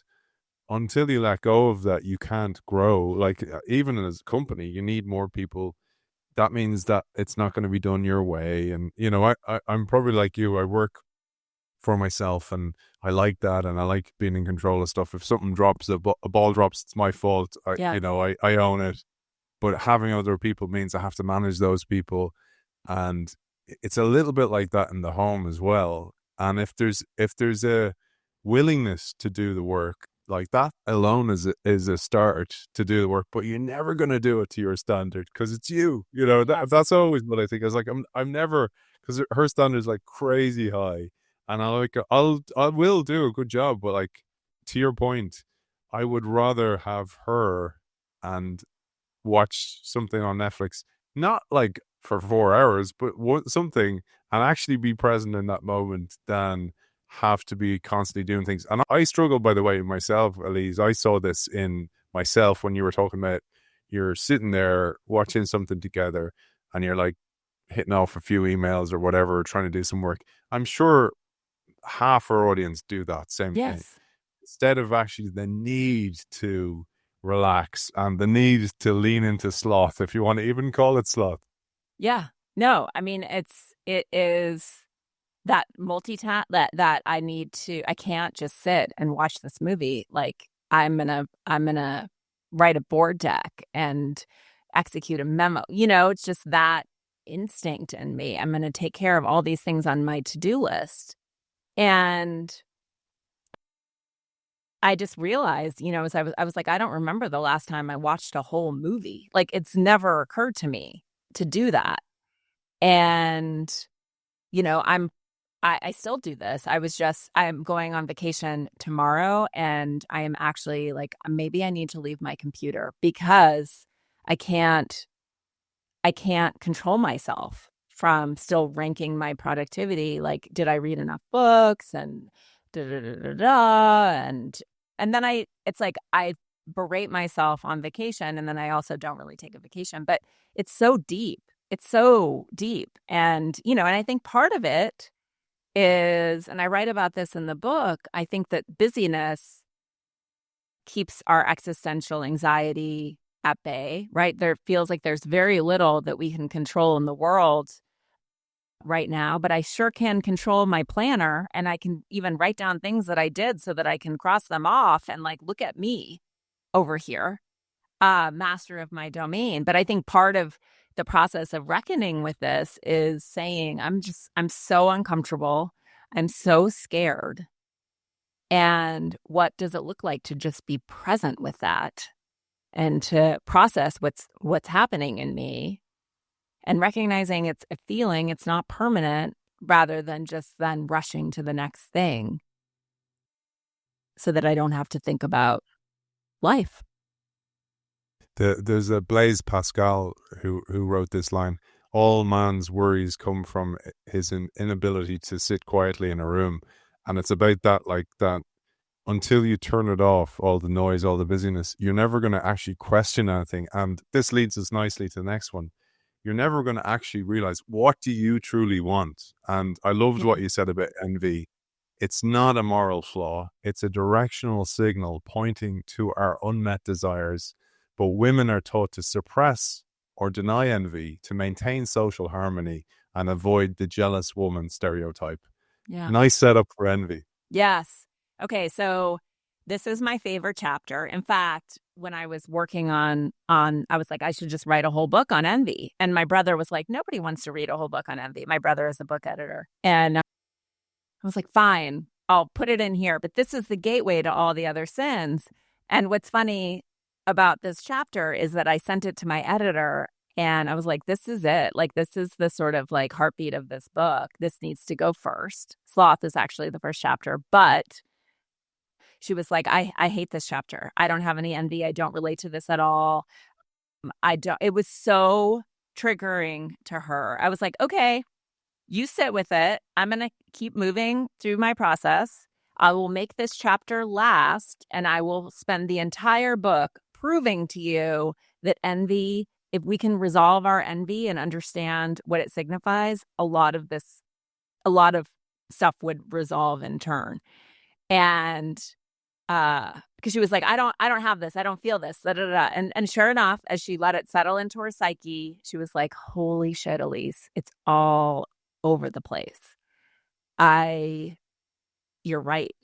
until you let go of that, you can't grow. Like even as a company, you need more people. That means that it's not going to be done your way. And, I'm probably like you. I work for myself, and I like that, and I like being in control of stuff. If something drops, a ball drops, it's my fault. Yeah. I own it. But having other people means I have to manage those people, and it's a little bit like that in the home as well. And if there's a willingness to do the work, like that alone is a start to do the work. But you're never going to do it to your standard because it's you. Yes. That's always what I think. I was like, I'm never, because her standard is like crazy high, and I will do a good job. But like, to your point, I would rather have her and watch something on Netflix, not like for 4 hours, but something, and actually be present in that moment than have to be constantly doing things. And I struggle, by the way, myself, Elise. I saw this in myself when you were talking about you're sitting there watching something together and you're like hitting off a few emails or whatever, trying to do some work. I'm sure half our audience do that same thing. Yes. Instead of actually the need to relax and the need to lean into sloth, if you want to even call it sloth. Yeah. No, I mean, it is that multitask that I can't just sit and watch this movie. Like I'm gonna write a board deck and execute a memo. It's just that instinct in me. I'm gonna take care of all these things on my to-do list. And I just realized, as I was like, I don't remember the last time I watched a whole movie. Like it's never occurred to me to do that. And, I still do this. I'm going on vacation tomorrow, and I am actually like, maybe I need to leave my computer because I can't control myself from still ranking my productivity. Like, did I read enough books and da da da da da, and then it's like I berate myself on vacation, and then I also don't really take a vacation. But it's so deep. It's so deep. And, and I think part of it is, and I write about this in the book, I think that busyness keeps our existential anxiety at bay, right? There feels like there's very little that we can control in the world right now, but I sure can control my planner, and I can even write down things that I did so that I can cross them off and like, look at me over here, master of my domain. But I think part of the process of reckoning with this is saying, I'm so uncomfortable. I'm so scared. And what does it look like to just be present with that and to process what's happening in me, and recognizing it's a feeling, it's not permanent, rather than just then rushing to the next thing so that I don't have to think about life. There's a Blaise Pascal who wrote this line: all man's worries come from his inability to sit quietly in a room. And it's about that, like that, until you turn it off, all the noise, all the busyness, you're never going to actually question anything. And this leads us nicely to the next one. You're never going to actually realize, what do you truly want? And I loved what you said about envy. It's not a moral flaw. It's a directional signal pointing to our unmet desires. But women are taught to suppress or deny envy to maintain social harmony and avoid the jealous woman stereotype. Yeah. Nice setup for envy. Yes. Okay, so this is my favorite chapter. In fact, when I was working on I was like, I should just write a whole book on envy. And my brother was like, nobody wants to read a whole book on envy. My brother is a book editor. And I was like, fine, I'll put it in here. But this is the gateway to all the other sins. And what's funny about this chapter is that I sent it to my editor, and I was like, this is it. Like, this is the sort of like heartbeat of this book. This needs to go first. Sloth is actually the first chapter, but she was like, I hate this chapter. I don't have any envy. I don't relate to this at all. It was so triggering to her. I was like, okay, you sit with it. I'm going to keep moving through my process. I will make this chapter last, and I will spend the entire book proving to you that envy, if we can resolve our envy and understand what it signifies, a lot of stuff would resolve in turn. And because she was like, I don't have this, I don't feel this, da, da, da. And sure enough, as she let it settle into her psyche, she was like, holy shit, Elise, it's all over the place. I you're right.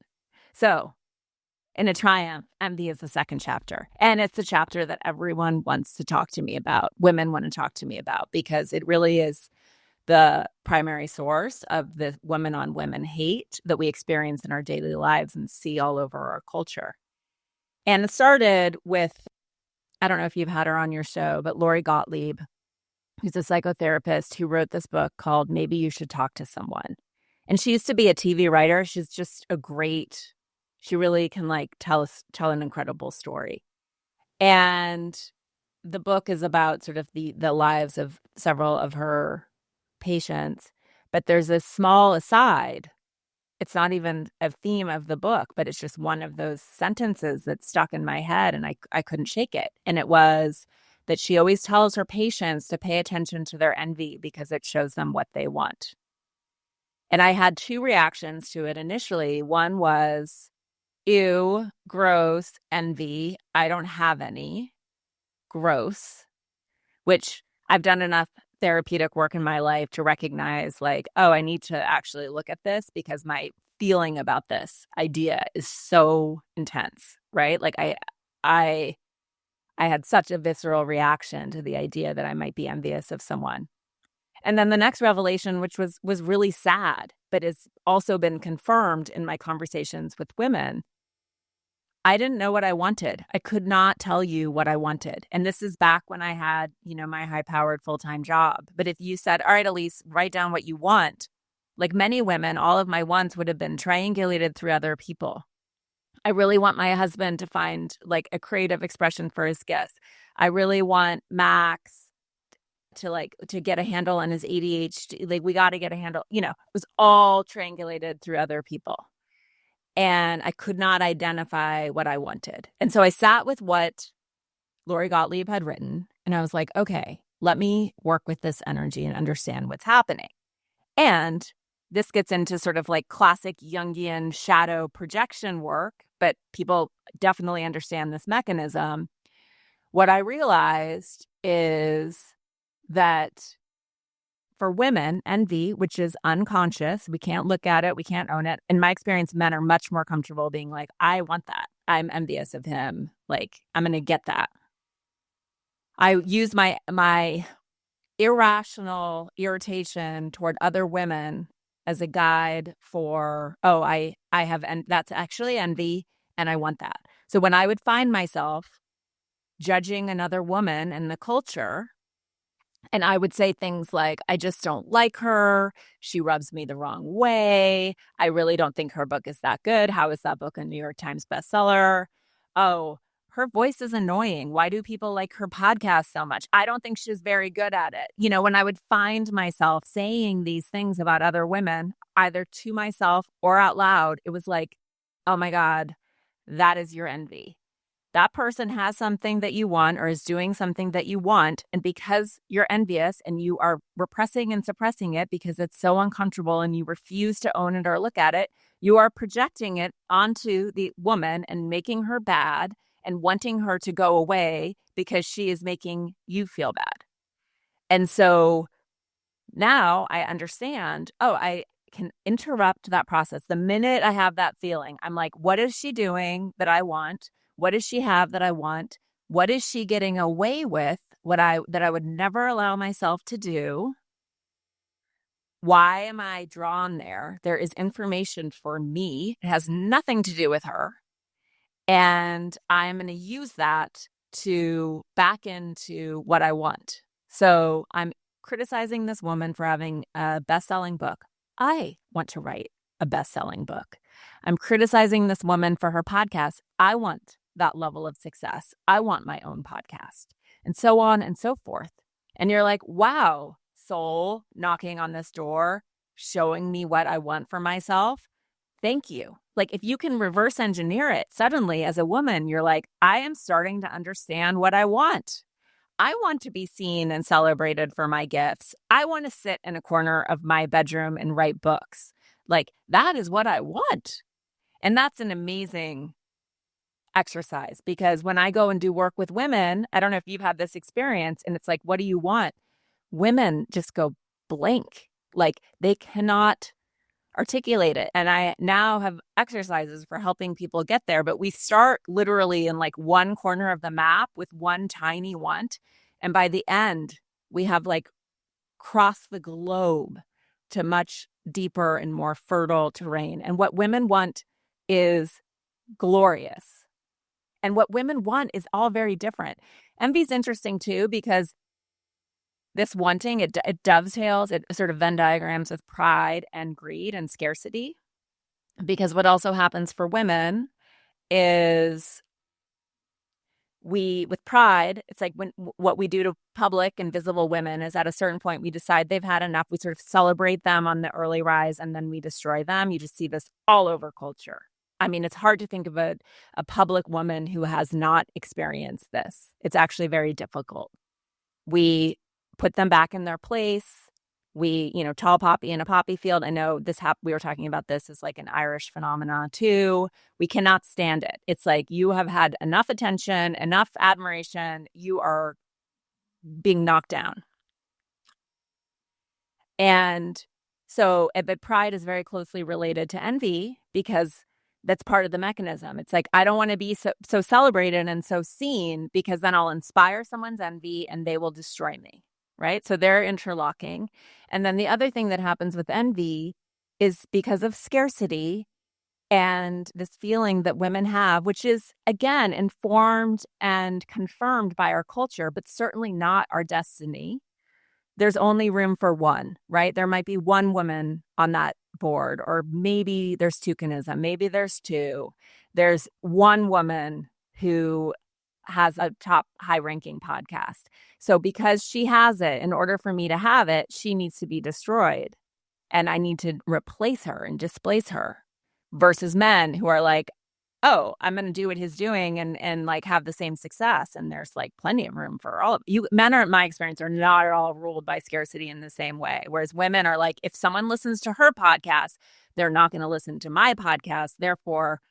So in a triumph, envy is the second chapter. And it's a chapter that everyone wants to talk to me about. Women want to talk to me about, because it really is the primary source of the women on women hate that we experience in our daily lives and see all over our culture. And it started with, I don't know if you've had her on your show, but Lori Gottlieb, who's a psychotherapist who wrote this book called Maybe You Should Talk to Someone. And she used to be a TV writer. She's just she really can tell an incredible story. And the book is about sort of the lives of several of her patients. But there's a small aside. It's not even a theme of the book, but it's just one of those sentences that stuck in my head, and I couldn't shake it. And it was that she always tells her patients to pay attention to their envy because it shows them what they want. And I had two reactions to it initially. One was, ew, gross, envy. I don't have any. Gross. Which I've done enough therapeutic work in my life to recognize I need to actually look at this, because my feeling about this idea is so intense, right? I had such a visceral reaction to the idea that I might be envious of someone. And then the next revelation, which was really sad, but has also been confirmed in my conversations with women. I didn't know what I wanted. I could not tell you what I wanted. And this is back when I had, my high-powered full-time job. But if you said, all right, Elise, write down what you want, like many women, all of my wants would have been triangulated through other people. I really want my husband to find a creative expression for his gifts. I really want Max to get a handle on his ADHD. We got to get a handle. It was all triangulated through other people. And I could not identify what I wanted. And so I sat with what Lori Gottlieb had written, and I was like, okay, let me work with this energy and understand what's happening. And this gets into sort of classic Jungian shadow projection work, but people definitely understand this mechanism. What I realized is that for women, envy, which is unconscious, we can't look at it, we can't own it. In my experience, men are much more comfortable being like, I want that. I'm envious of him. I'm going to get that. I use my irrational irritation toward other women as a guide for, I have, and that's actually envy, and I want that. So when I would find myself judging another woman in the culture, and I would say things like, I just don't like her. She rubs me the wrong way. I really don't think her book is that good. How is that book a New York Times bestseller? Oh, her voice is annoying. Why do people like her podcast so much? I don't think she's very good at it. When I would find myself saying these things about other women, either to myself or out loud, it was like, oh my God, that is your envy. That person has something that you want or is doing something that you want. And because you're envious and you are repressing and suppressing it because it's so uncomfortable and you refuse to own it or look at it, you are projecting it onto the woman and making her bad and wanting her to go away because she is making you feel bad. And so now I understand, I can interrupt that process. The minute I have that feeling, I'm like, what is she doing that I want? What does she have that I want? What is she getting away with that I would never allow myself to do? Why am I drawn there? There is information for me. It has nothing to do with her. And I'm going to use that to back into what I want. So I'm criticizing this woman for having a best-selling book. I want to write a best-selling book. I'm criticizing this woman for her podcast. I want that level of success. I want my own podcast, and so on and so forth. And you're like, wow, soul knocking on this door, showing me what I want for myself. Thank you. If you can reverse engineer it, suddenly as a woman, you're like, I am starting to understand what I want. I want to be seen and celebrated for my gifts. I want to sit in a corner of my bedroom and write books. That is what I want. And that's an amazing exercise, because when I go and do work with women, I don't know if you've had this experience, and it's like, what do you want? Women just go blank. They cannot articulate it. And I now have exercises for helping people get there. But we start literally in like one corner of the map with one tiny want. And by the end, we have like crossed the globe to much deeper and more fertile terrain. And what women want is glorious. And what women want is all very different. Envy is interesting too, because this wanting, it dovetails, it sort of Venn diagrams with pride and greed and scarcity. Because what also happens for women is with pride, it's like what we do to public and visible women is at a certain point, we decide they've had enough. We sort of celebrate them on the early rise and then we destroy them. You just see this all over culture. I mean, it's hard to think of a public woman who has not experienced this. It's actually very difficult. We put them back in their place. We, tall poppy in a poppy field. I know we were talking about this as like an Irish phenomena too. We cannot stand it. It's like you have had enough attention, enough admiration. You are being knocked down. And so, but pride is very closely related to envy because that's part of the mechanism. It's like, I don't want to be so celebrated and so seen because then I'll inspire someone's envy and they will destroy me, right? So they're interlocking. And then the other thing that happens with envy is because of scarcity and this feeling that women have, which is, again, informed and confirmed by our culture, but certainly not our destiny. There's only room for one, right? There might be one woman on that board, or maybe there's toucanism, maybe there's two. There's one woman who has a top high-ranking podcast. So because she has it, in order for me to have it, she needs to be destroyed. And I need to replace her and displace her versus men who are like, oh, I'm going to do what he's doing and like have the same success. And there's like plenty of room for all of you. Men are, in my experience, are not at all ruled by scarcity in the same way. Whereas women are like, if someone listens to her podcast, they're not going to listen to my podcast. Therefore,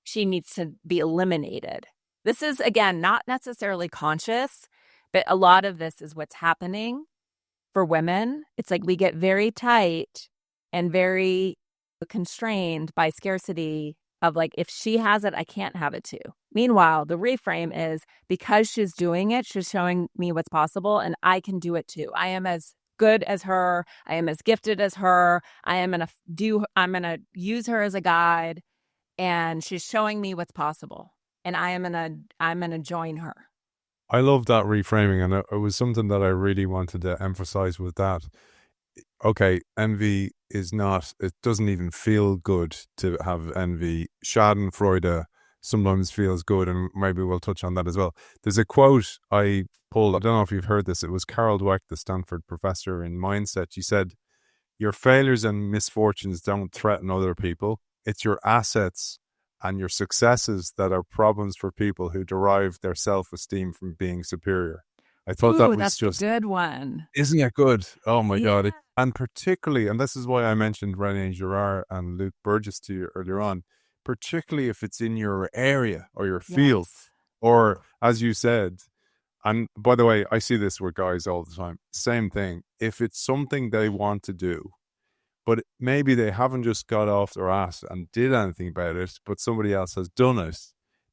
she needs to be eliminated. This is, again, not necessarily conscious, but a lot of this is what's happening for women. It's like we get very tight and very constrained by scarcity of like, if she has it, I can't have it too. Meanwhile, the reframe is because she's doing it, she's showing me what's possible and I can do it too. I am as good as her. I am as gifted as her. I'm going to use her as a guide and she's showing me what's possible. And I'm going to join her. I love that reframing. And it was something that I really wanted to emphasize with that. Okay, envy is not, it doesn't even feel good to have envy. Schadenfreude sometimes feels good, and maybe we'll touch on that as well. There's a quote I pulled, I don't know if you've heard this, it was Carol Dweck, the Stanford professor in mindset. She said, your failures and misfortunes don't threaten other people. It's your assets and your successes that are problems for people who derive their self-esteem from being superior. I thought that was that's just a good one. Isn't it good? Oh my God. And particularly, and this is why I mentioned René Girard and Luke Burgess to you earlier on, particularly if it's in your area or your field, or as you said, and by the way, I see this with guys all the time, same thing. If it's something they want to do, but maybe they haven't just got off their ass and did anything about it, but somebody else has done it,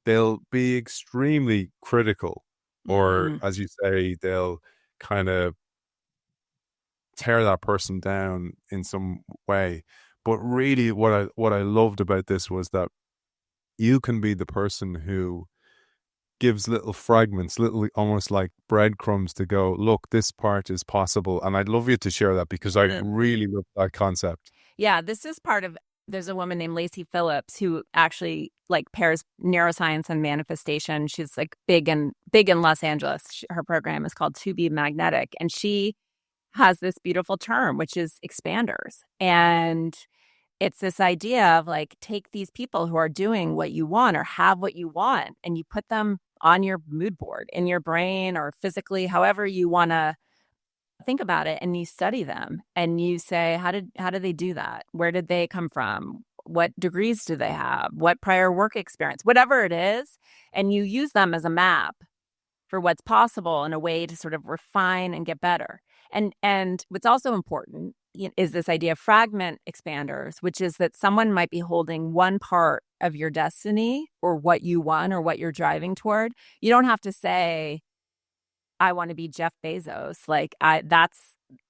they'll be extremely critical. Or, as you say, they'll kind of tear that person down in some way. But really, what I loved about this was that you can be the person who gives little fragments, little almost like breadcrumbs to go, look, this part is possible. And I'd love you to share that because I really love that concept. Yeah, this is part of, there's a woman named Lacey Phillips who actually like pairs neuroscience and manifestation. She's like big in Los Angeles. Her program is called To Be Magnetic. And she has this beautiful term, which is expanders. And it's this idea of like, take these people who are doing what you want or have what you want, and you put them on your mood board in your brain or physically, however you want to think about it, and you study them and you say, how did they do that? Where did they come from? What degrees do they have? What prior work experience? Whatever it is. And you use them as a map for what's possible and a way to sort of refine and get better. And what's also important is this idea of fragment expanders, which is that someone might be holding one part of your destiny or what you want or what you're driving toward. You don't have to say, I want to be Jeff Bezos. Like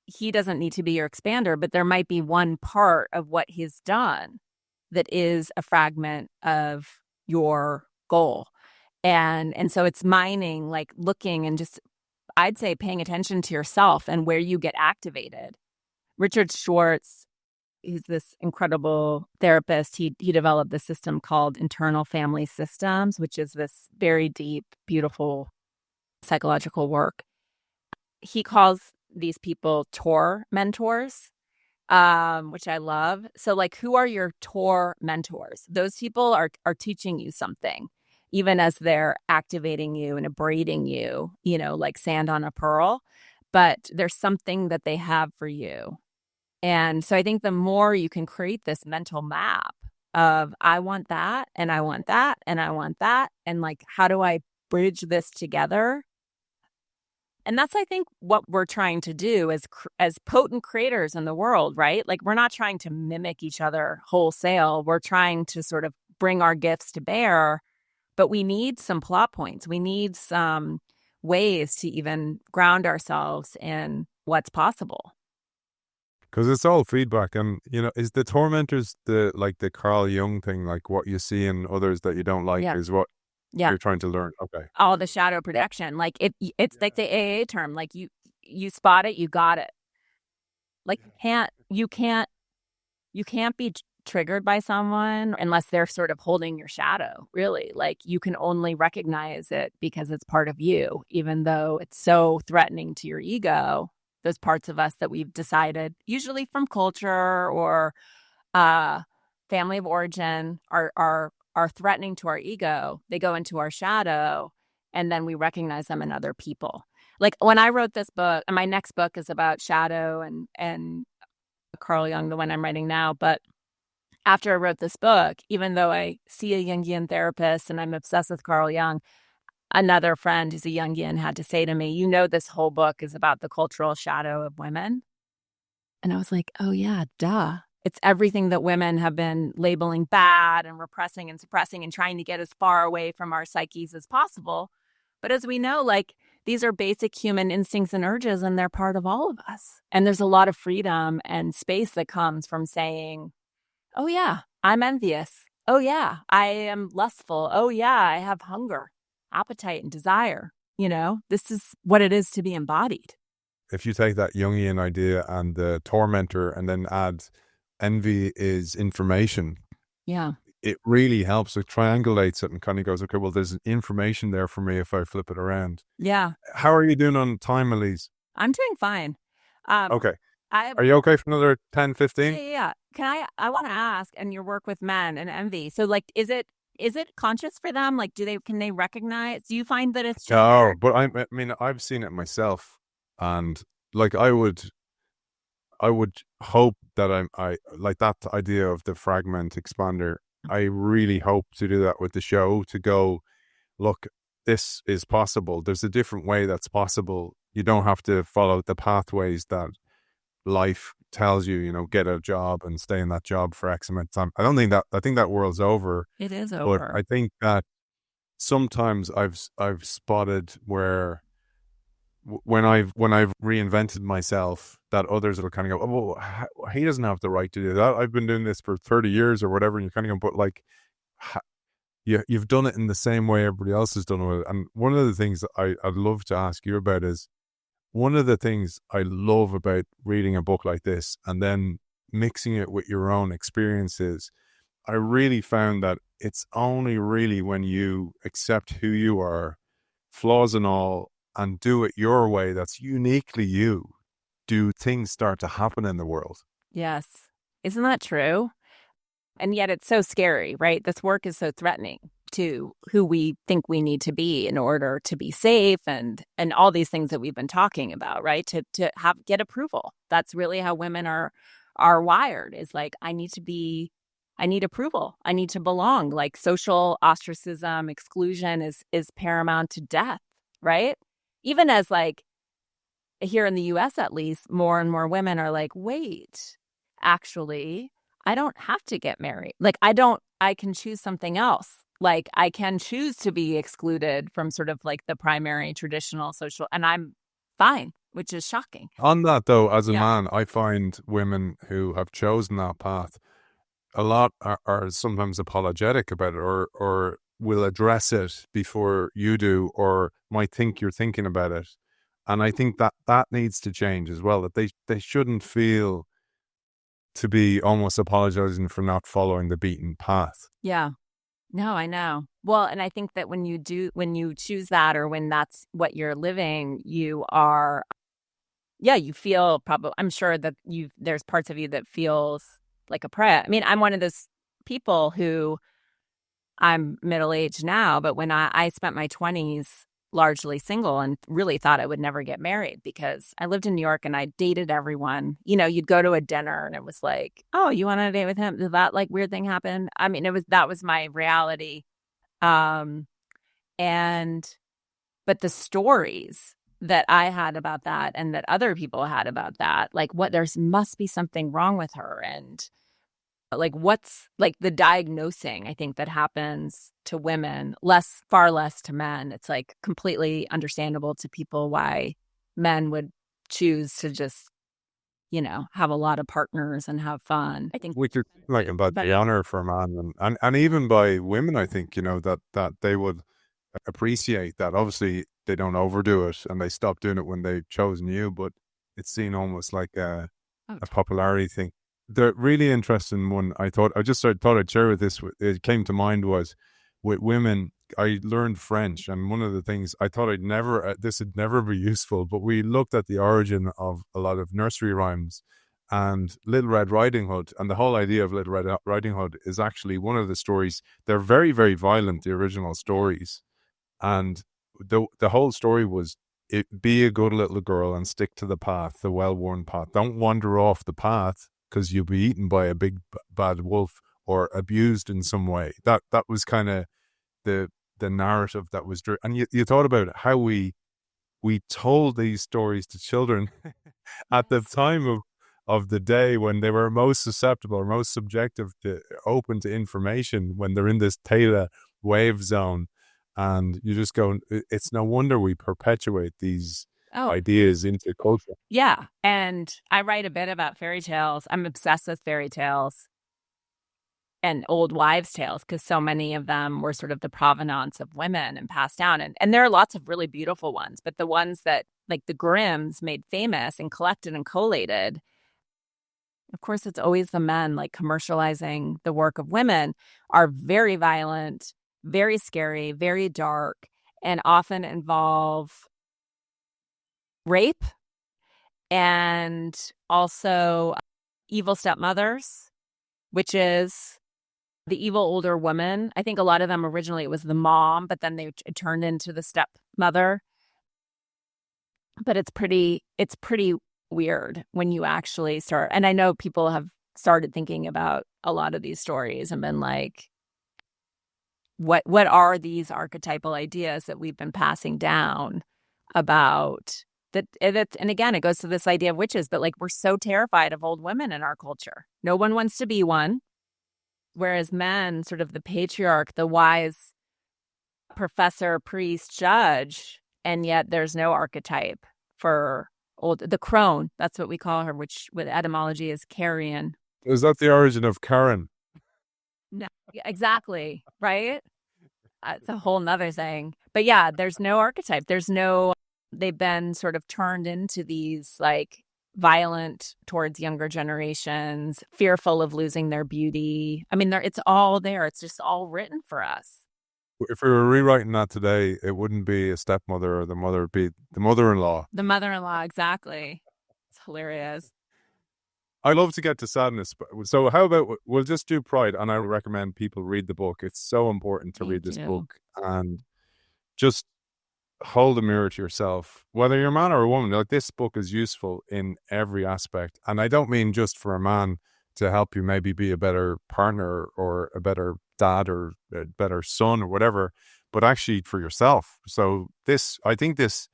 he doesn't need to be your expander, but there might be one part of what he's done that is a fragment of your goal. And so it's mining, like looking and just, I'd say, paying attention to yourself and where you get activated. Richard Schwartz, he's this incredible therapist. He developed this system called internal family systems, which is this very deep, beautiful psychological work. He calls these people Tor mentors, which I love. So like, who are your Tor mentors? Those people are teaching you something, even as they're activating you and abrading you, like sand on a pearl. But there's something that they have for you. And so I think the more you can create this mental map of, I want that, and I want that, and I want that, and like, how do I bridge this together? And that's, I think, what we're trying to do as potent creators in the world, right? Like, we're not trying to mimic each other wholesale. We're trying to sort of bring our gifts to bear, but we need some plot points. We need some ways to even ground ourselves in what's possible. Because it's all feedback, and is the tormentors the Carl Jung thing, like what you see in others that you don't like is what you're trying to learn. Okay. All the shadow projection, like it's like the AA term, like you spot it, you got it. Like you can't be triggered by someone unless they're sort of holding your shadow, really. Like, you can only recognize it because it's part of you, even though it's so threatening to your ego. Those parts of us that we've decided, usually from culture or family of origin, are threatening to our ego. They go into our shadow, and then we recognize them in other people. Like, when I wrote this book, and my next book is about shadow and Carl Jung, the one I'm writing now. But after I wrote this book, even though I see a Jungian therapist and I'm obsessed with Carl Jung, another friend who's a Jungian had to say to me, this whole book is about the cultural shadow of women. And I was like, oh yeah, duh. It's everything that women have been labeling bad and repressing and suppressing and trying to get as far away from our psyches as possible. But as we know, like, these are basic human instincts and urges, and they're part of all of us. And there's a lot of freedom and space that comes from saying, oh yeah, I'm envious. Oh yeah, I am lustful. Oh yeah, I have hunger, appetite, and desire. This is what it is to be embodied. If you take that Jungian idea and the tormentor and then add envy is information, it really helps. It triangulates it and kind of goes, okay, well, there's information there for me if I flip it around. Yeah. How are you doing on time, Elise? I'm doing fine. Okay. Are you okay for another 10, 15? Yeah. I want to ask, and your work with men and envy. So like, is it conscious for them? Like, can they recognize? Do you find that it's no? But I mean, I've seen it myself, and like, I would hope that I like that idea of the fragment expander. I really hope to do that with the show, to go, look, this is possible. There's a different way that's possible. You don't have to follow the pathways that life tells you, get a job and stay in that job for X amount of time. I think that world's over. It is over. But I think that sometimes I've spotted where when I've reinvented myself, that others will kind of go, oh, well, he doesn't have the right to do that. I've been doing this for 30 years or whatever. And you kind of go, but like, you've done it in the same way everybody else has done it. And one of the things that I'd love to ask you about is, one of the things I love about reading a book like this and then mixing it with your own experiences, I really found that it's only really when you accept who you are, flaws and all, and do it your way that's uniquely you, do things start to happen in the world. Yes. Isn't that true? And yet it's so scary, right? This work is so threatening to who we think we need to be in order to be safe and all these things that we've been talking about, right? To get approval. That's really how women are wired, is like, I need approval. I need to belong. Like, social ostracism, exclusion is paramount to death, right? Even as like here in the US at least, more and more women are like, wait, actually, I don't have to get married. Like, I can choose something else. Like, I can choose to be excluded from sort of like the primary traditional social, and I'm fine, which is shocking. On that, though, as a Yeah. man, I find women who have chosen that path a lot are sometimes apologetic about it, or will address it before you do, or might think you're thinking about it. And I think that that needs to change as well, that they shouldn't feel to be almost apologizing for not following the beaten path. Yeah. No, I know. Well, and I think that when you choose that, or when that's what you're living, you are, yeah, you feel probably, I'm sure that there's parts of you that feels like a prey. I mean, I'm one of those people who, I'm middle-aged now, but when I spent my 20s largely single and really thought I would never get married because I lived in New York and I dated everyone. You know, you'd go to a dinner and it was like, oh, you want to date with him? Did that like weird thing happen? I mean, that was my reality. Um, and, but the stories that I had about that and that other people had about that, like there's must be something wrong with her. And like what's like the diagnosing, I think, that happens to women, far less to men. It's like completely understandable to people why men would choose to just, have a lot of partners and have fun. I think, Which is like about but the honor for a man, and even by women, I think, that they would appreciate that. Obviously, they don't overdo it, and they stop doing it when they've chosen you. But it's seen almost like a popularity thing. The really interesting one I thought I'd share with this. It came to mind was with women. I learned French, and one of the things I thought this would never be useful, but we looked at the origin of a lot of nursery rhymes and Little Red Riding Hood, and the whole idea of Little Red Riding Hood is actually one of the stories. They're very, very violent, the original stories, and the whole story was, be a good little girl and stick to the path, the well-worn path. Don't wander off the path because you'll be eaten by a big bad wolf or abused in some way. That was kind of the narrative that was, and you thought about how we told these stories to children at the time of the day when they were most susceptible or most subjective to open to information, when they're in this theta wave zone. And you just go, it's no wonder we perpetuate these ideas into culture. Yeah. And I write a bit about fairy tales. I'm obsessed with fairy tales and old wives' tales because so many of them were sort of the provenance of women and passed down. And there are lots of really beautiful ones, but the ones that like the Grimms made famous and collected and collated, of course, it's always the men like commercializing the work of women, are very violent, very scary, very dark, and often involve rape and also evil stepmothers, which is the evil older woman. I think a lot of them originally it was the mom, but then it turned into the stepmother. But it's pretty weird when you actually start. And I know people have started thinking about a lot of these stories and been like, what are these archetypal ideas that we've been passing down about that? And again, it goes to this idea of witches, but like we're so terrified of old women in our culture. No one wants to be one. Whereas men, sort of the patriarch, the wise professor, priest, judge, and yet there's no archetype for the crone. That's what we call her, which with etymology is carrion. Is that the origin of Karen? No, exactly. Right. It's a whole nother thing. But yeah, there's no archetype. They've been sort of turned into these like violent towards younger generations, fearful of losing their beauty. I mean, it's all there. It's just all written for us. If we were rewriting that today, it wouldn't be a stepmother or the mother, it'd be the mother-in-law. The mother-in-law, exactly. It's hilarious. I love to get to sadness. So how about we'll just do Pride, and I recommend people read the book. It's so important to read this book and just hold a mirror to yourself, whether you're a man or a woman. Like, this book is useful in every aspect. And I don't mean just for a man to help you maybe be a better partner or a better dad or a better son or whatever, but actually for yourself. So I think this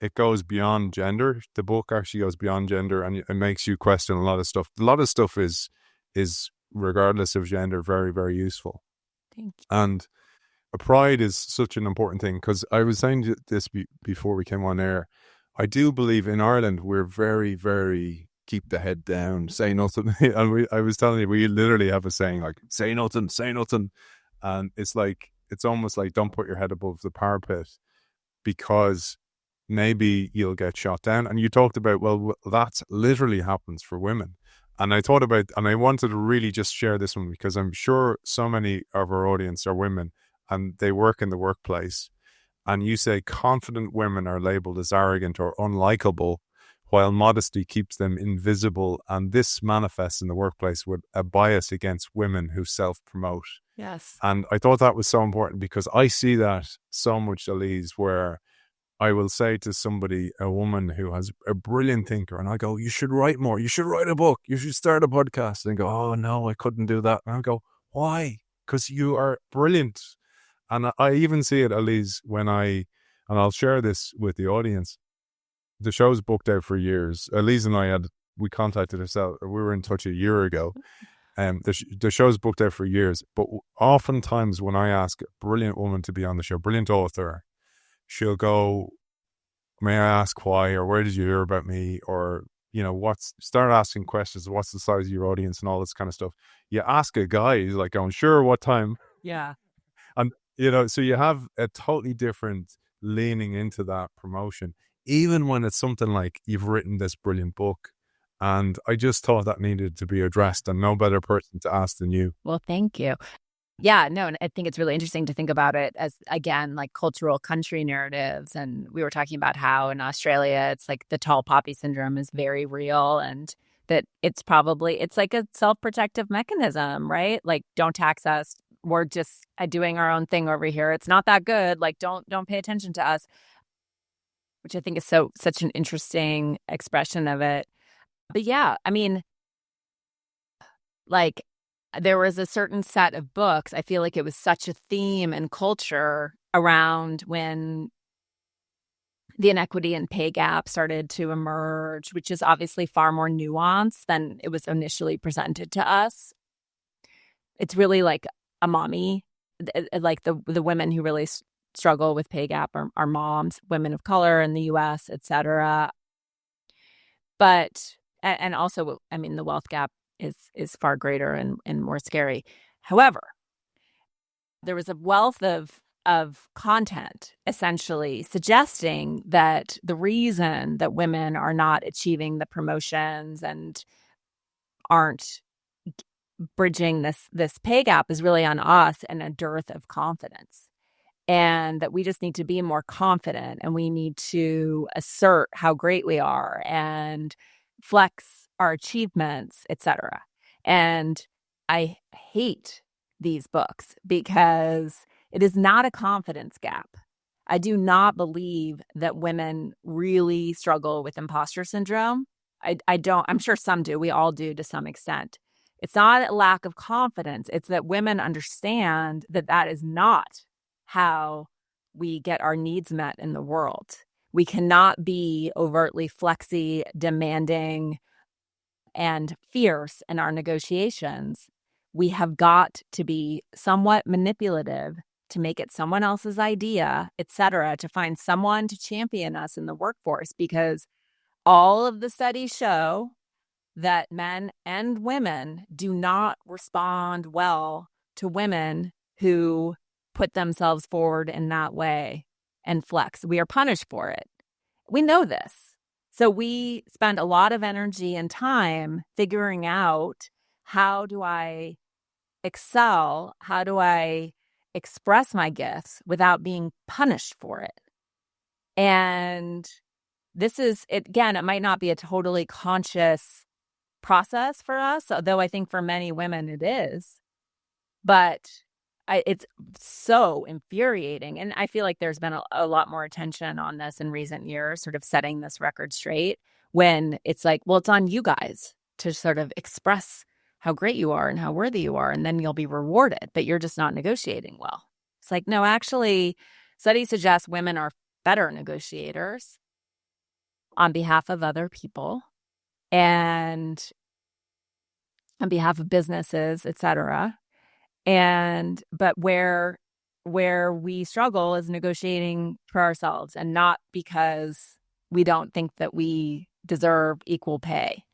it goes beyond gender. The book actually goes beyond gender, and it makes you question a lot of stuff. A lot of stuff is regardless of gender, very, very useful. Thank you. And pride is such an important thing, because I was saying this before we came on air. I do believe in Ireland we're very, very keep the head down, say nothing. And I was telling you, we literally have a saying like, say nothing, say nothing. And it's like, it's almost like, don't put your head above the parapet, because maybe you'll get shot down. And you talked about, well, that's literally happens for women. And I thought about, and I wanted to really just share this one, because I'm sure so many of our audience are women and they work in the workplace. And you say confident women are labeled as arrogant or unlikable, while modesty keeps them invisible. And this manifests in the workplace with a bias against women who self-promote. Yes. And I thought that was so important, because I see that so much, Elise, where I will say to somebody, a woman who has a brilliant thinker, and I go, you should write more. You should write a book. You should start a podcast. And go, oh, no, I couldn't do that. And I go, why? Because you are brilliant. And I even see it, Elise, and I'll share this with the audience. The show's booked out for years. Elise and we contacted ourselves. We were in touch a year ago. The show's booked out for years. But oftentimes when I ask a brilliant woman to be on the show, brilliant author, she'll go, may I ask why, or where did you hear about me? Or, start asking questions. What's the size of your audience and all this kind of stuff. You ask a guy, he's like going, sure, what time? Yeah. And, so you have a totally different leaning into that promotion, even when it's something like you've written this brilliant book. And I just thought that needed to be addressed, and no better person to ask than you. Well, thank you. Yeah, no, and I think it's really interesting to think about it as, again, like cultural country narratives. And we were talking about how in Australia, it's like the tall poppy syndrome is very real, and that it's like a self-protective mechanism, right? Like, don't tax us. We're just doing our own thing over here. It's not that good. Like, don't pay attention to us, which I think is such an interesting expression of it. But yeah, I mean, like, there was a certain set of books. I feel like it was such a theme and culture around when the inequity and pay gap started to emerge, which is obviously far more nuanced than it was initially presented to us. It's really like a mommy, like the women who really struggle with pay gap are moms, women of color in the U.S., et cetera. But, and also, I mean, the wealth gap is far greater and more scary. However, there was a wealth of content essentially suggesting that the reason that women are not achieving the promotions and aren't bridging this pay gap is really on us, and a dearth of confidence. And that we just need to be more confident, and we need to assert how great we are and flex our achievements, etc. And I hate these books because it is not a confidence gap. I do not believe that women really struggle with imposter syndrome. I don't. I'm sure some do. We all do to some extent. It's not a lack of confidence. It's that women understand that that is not how we get our needs met in the world. We cannot be overtly flexy, demanding, and fierce in our negotiations. We have got to be somewhat manipulative to make it someone else's idea, etc., to find someone to champion us in the workforce, because all of the studies show that men and women do not respond well to women who put themselves forward in that way and flex. We are punished for it. We know this. So we spend a lot of energy and time figuring out, how do I excel? How do I express my gifts without being punished for it? And this is, again, it might not be a totally conscious process for us, although I think for many women it is. But it's so infuriating. And I feel like there's been a lot more attention on this in recent years, sort of setting this record straight, when it's like, well, it's on you guys to sort of express how great you are and how worthy you are, and then you'll be rewarded, but you're just not negotiating well. It's like, no, actually, studies suggest women are better negotiators. on behalf of other people and on behalf of businesses, etc. But where we struggle is negotiating for ourselves, and not because we don't think that we deserve equal pay,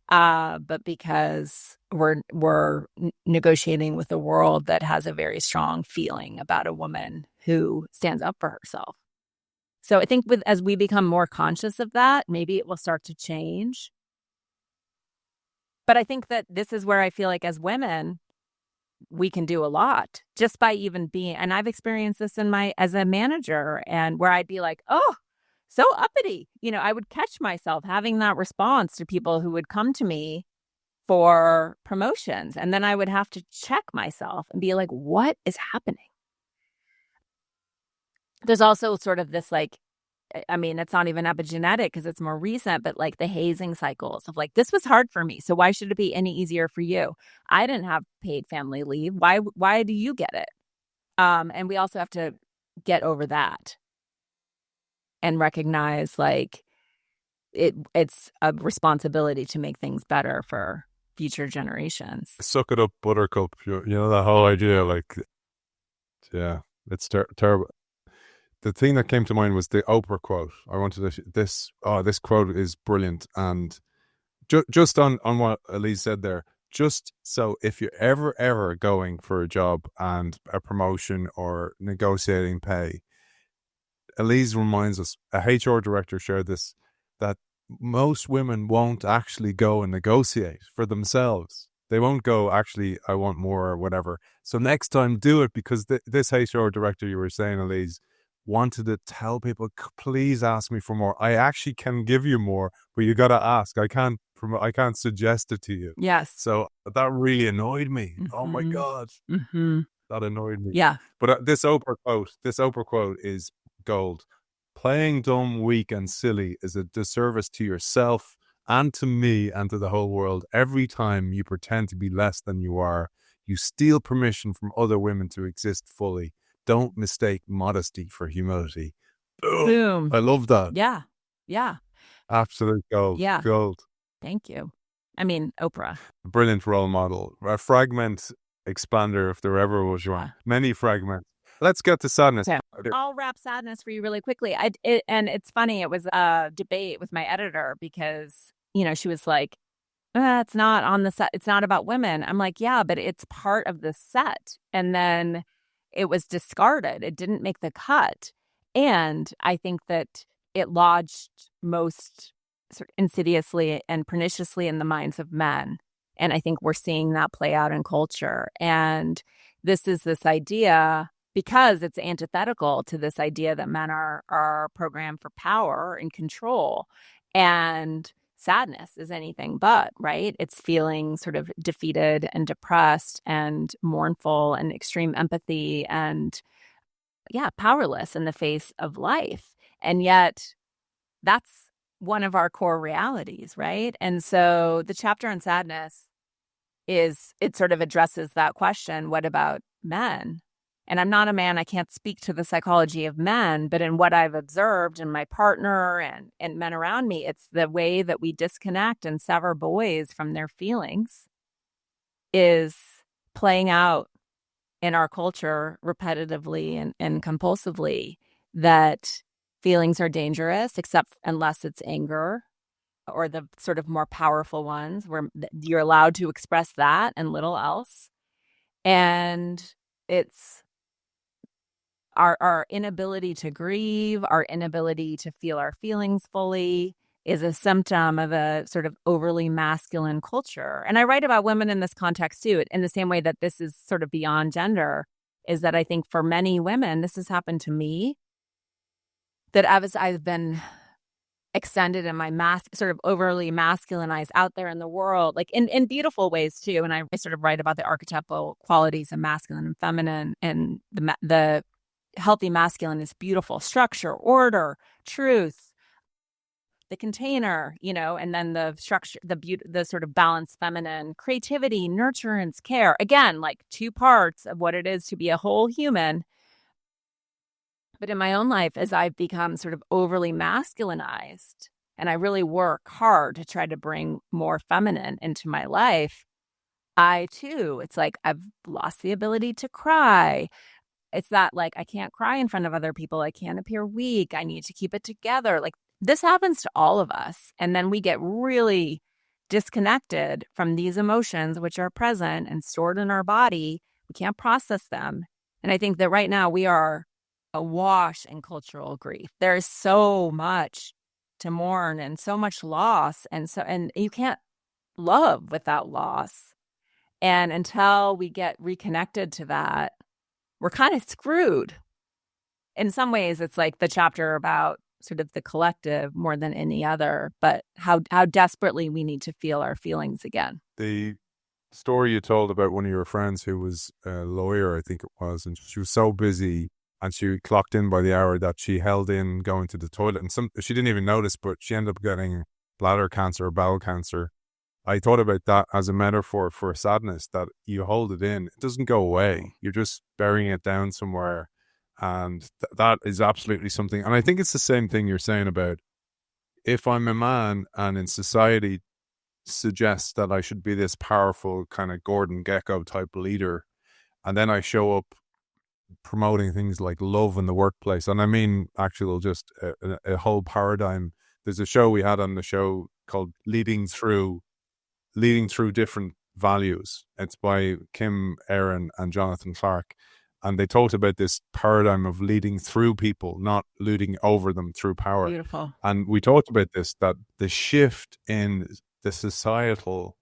but because we're negotiating with a world that has a very strong feeling about a woman who stands up for herself. So I think as we become more conscious of that, maybe it will start to change. But I think that this is where I feel like as women, we can do a lot just by even being, and I've experienced this as a manager, and where I'd be like, oh, so uppity. I would catch myself having that response to people who would come to me for promotions. And then I would have to check myself and be like, what is happening? There's also sort of this it's not even epigenetic because it's more recent, but like the hazing cycles of like, this was hard for me, so why should it be any easier for you? I didn't have paid family leave. Why do you get it? And we also have to get over that and recognize like it's a responsibility to make things better for future generations. Suck it up, buttercup. That whole idea, like, yeah, it's terrible. The thing that came to mind was the Oprah quote. I wanted this quote is brilliant. And just on what Elise said there, just so if you're ever going for a job and a promotion or negotiating pay, Elise reminds us, a HR director shared this, that most women won't actually go and negotiate for themselves. They won't go, actually, I want more or whatever. So next time, do it, because this HR director you were saying, Elise, wanted to tell people, please ask me for more. I actually can give you more, but you got to ask. I can't suggest it to you. Yes. So that really annoyed me. Mm-hmm. Oh my God. Mm-hmm. That annoyed me. Yeah. But this Oprah quote is gold. Playing dumb, weak and silly is a disservice to yourself and to me and to the whole world. Every time you pretend to be less than you are, you steal permission from other women to exist fully. Don't mistake modesty for humility. Boom. I love that. Yeah. Yeah. Absolute gold. Yeah. Gold. Thank you. I mean, Oprah. Brilliant role model. A fragment expander if there ever was one. Many fragments. Let's get to sadness. Okay. I'll wrap sadness for you really quickly. And it's funny. It was a debate with my editor because, she was like, it's not on the set. It's not about women. I'm like, yeah, but it's part of the set. And then it was discarded. It didn't make the cut. And I think that it lodged most sort of insidiously and perniciously in the minds of men. And I think we're seeing that play out in culture. And this idea, because it's antithetical to this idea that men are programmed for power and control. And sadness is anything but, right? It's feeling sort of defeated and depressed and mournful and extreme empathy and, powerless in the face of life. And yet that's one of our core realities, right? And so the chapter on sadness it sort of addresses that question, what about men? And I'm not a man, I can't speak to the psychology of men, but in what I've observed in my partner and men around me, it's the way that we disconnect and sever boys from their feelings is playing out in our culture repetitively and compulsively, that feelings are dangerous, except unless it's anger or the sort of more powerful ones where you're allowed to express that and little else. And it's our inability to grieve, our inability to feel our feelings fully is a symptom of a sort of overly masculine culture. And I write about women in this context too, in the same way that this is sort of beyond gender, is that I think for many women, this has happened to me, that as I've been extended in my sort of overly masculinized out there in the world, like in beautiful ways too. And I sort of write about the archetypal qualities of masculine and feminine, and the healthy masculine is beautiful structure, order, truth, the container, and then the structure, the sort of balanced feminine, creativity, nurturance, care. Again, like two parts of what it is to be a whole human. But in my own life, as I've become sort of overly masculinized and I really work hard to try to bring more feminine into my life, I too, it's like I've lost the ability to cry. It's that like I can't cry in front of other people. I can't appear weak. I need to keep it together. Like this happens to all of us. And then we get really disconnected from these emotions, which are present and stored in our body. We can't process them. And I think that right now we are awash in cultural grief. There is so much to mourn and so much loss. And you can't love without loss. And until we get reconnected to that, we're kind of screwed. In some ways, it's like the chapter about sort of the collective more than any other, but how desperately we need to feel our feelings again. The story you told about one of your friends who was a lawyer, I think it was, and she was so busy and she clocked in by the hour that she held in going to the toilet, and she didn't even notice, but she ended up getting bladder cancer or bowel cancer. I thought about that as a metaphor for sadness, that you hold it in. It doesn't go away. You're just burying it down somewhere. And that is absolutely something. And I think it's the same thing you're saying about if I'm a man and in society suggests that I should be this powerful kind of Gordon Gekko type leader, and then I show up promoting things like love in the workplace. And I mean, actually, just a whole paradigm. There's a show we had on the show called Leading Through Different Values. It's by Kim Aaron and Jonathan Clark. And they talked about this paradigm of leading through people, not leading over them through power. Beautiful. And we talked about this, that the shift in the societal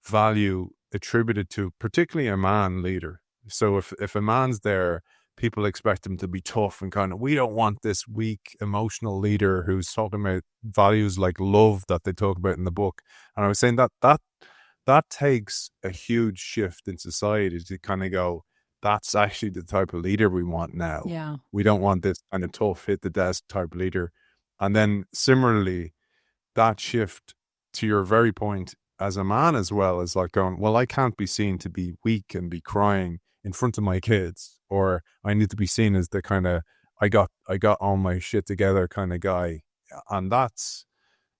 value attributed to particularly a man leader. So if a man's there, people expect him to be tough and kind of, we don't want this weak emotional leader who's talking about values like love that they talk about in the book. And I was saying that takes a huge shift in society to kind of go, that's actually the type of leader we want now. Yeah. We don't want this kind of tough, hit the desk type leader. And then similarly, that shift to your very point as a man as well is like going, well, I can't be seen to be weak and be crying in front of my kids, or I need to be seen as the kind of, I got all my shit together kind of guy. And that's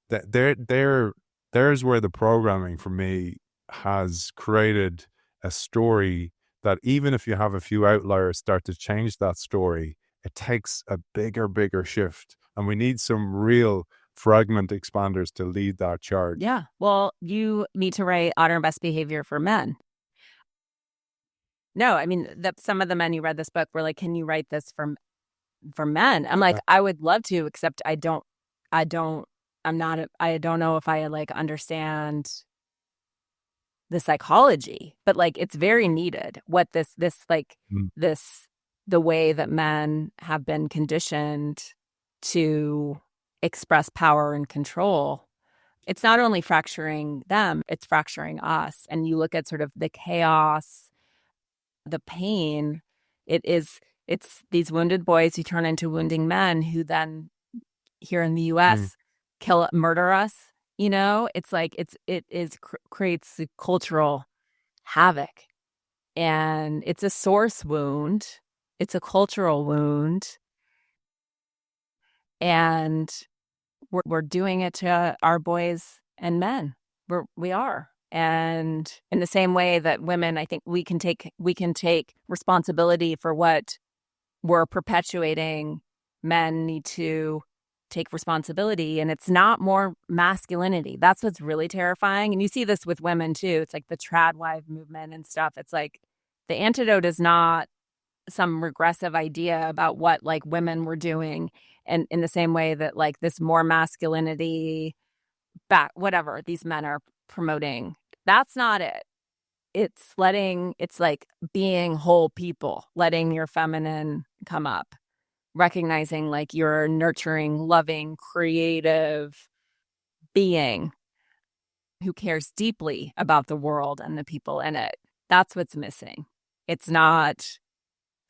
there's where the programming for me has created a story that even if you have a few outliers start to change that story, it takes a bigger shift. And we need some real fragment expanders to lead that charge. Yeah. Well, you need to write On Our Best Behaviour for men. No, I mean, some of the men who read this book were like, can you write this for men? I'm like, I would love to, except I don't know if I like understand the psychology, but like it's very needed. What this the way that men have been conditioned to express power and control. It's not only fracturing them, it's fracturing us. And you look at sort of the chaos, the pain. It's these wounded boys who turn into wounding men who then here in the US murder us. You know, it's like creates a cultural havoc, and it's a source wound. It's a cultural wound, and we're doing it to our boys and men. We are, and in the same way that women, I think we can take responsibility for what we're perpetuating. Men need to take responsibility, and it's not more masculinity. That's what's really terrifying. And you see this with women too. It's like the trad wife movement and stuff. It's like the antidote is not some regressive idea about what like women were doing, and in the same way that like this more masculinity whatever these men are promoting, that's not it. It's like being whole people, letting your feminine come up, recognizing like you're a nurturing, loving, creative being who cares deeply about the world and the people in it. That's what's missing. It's not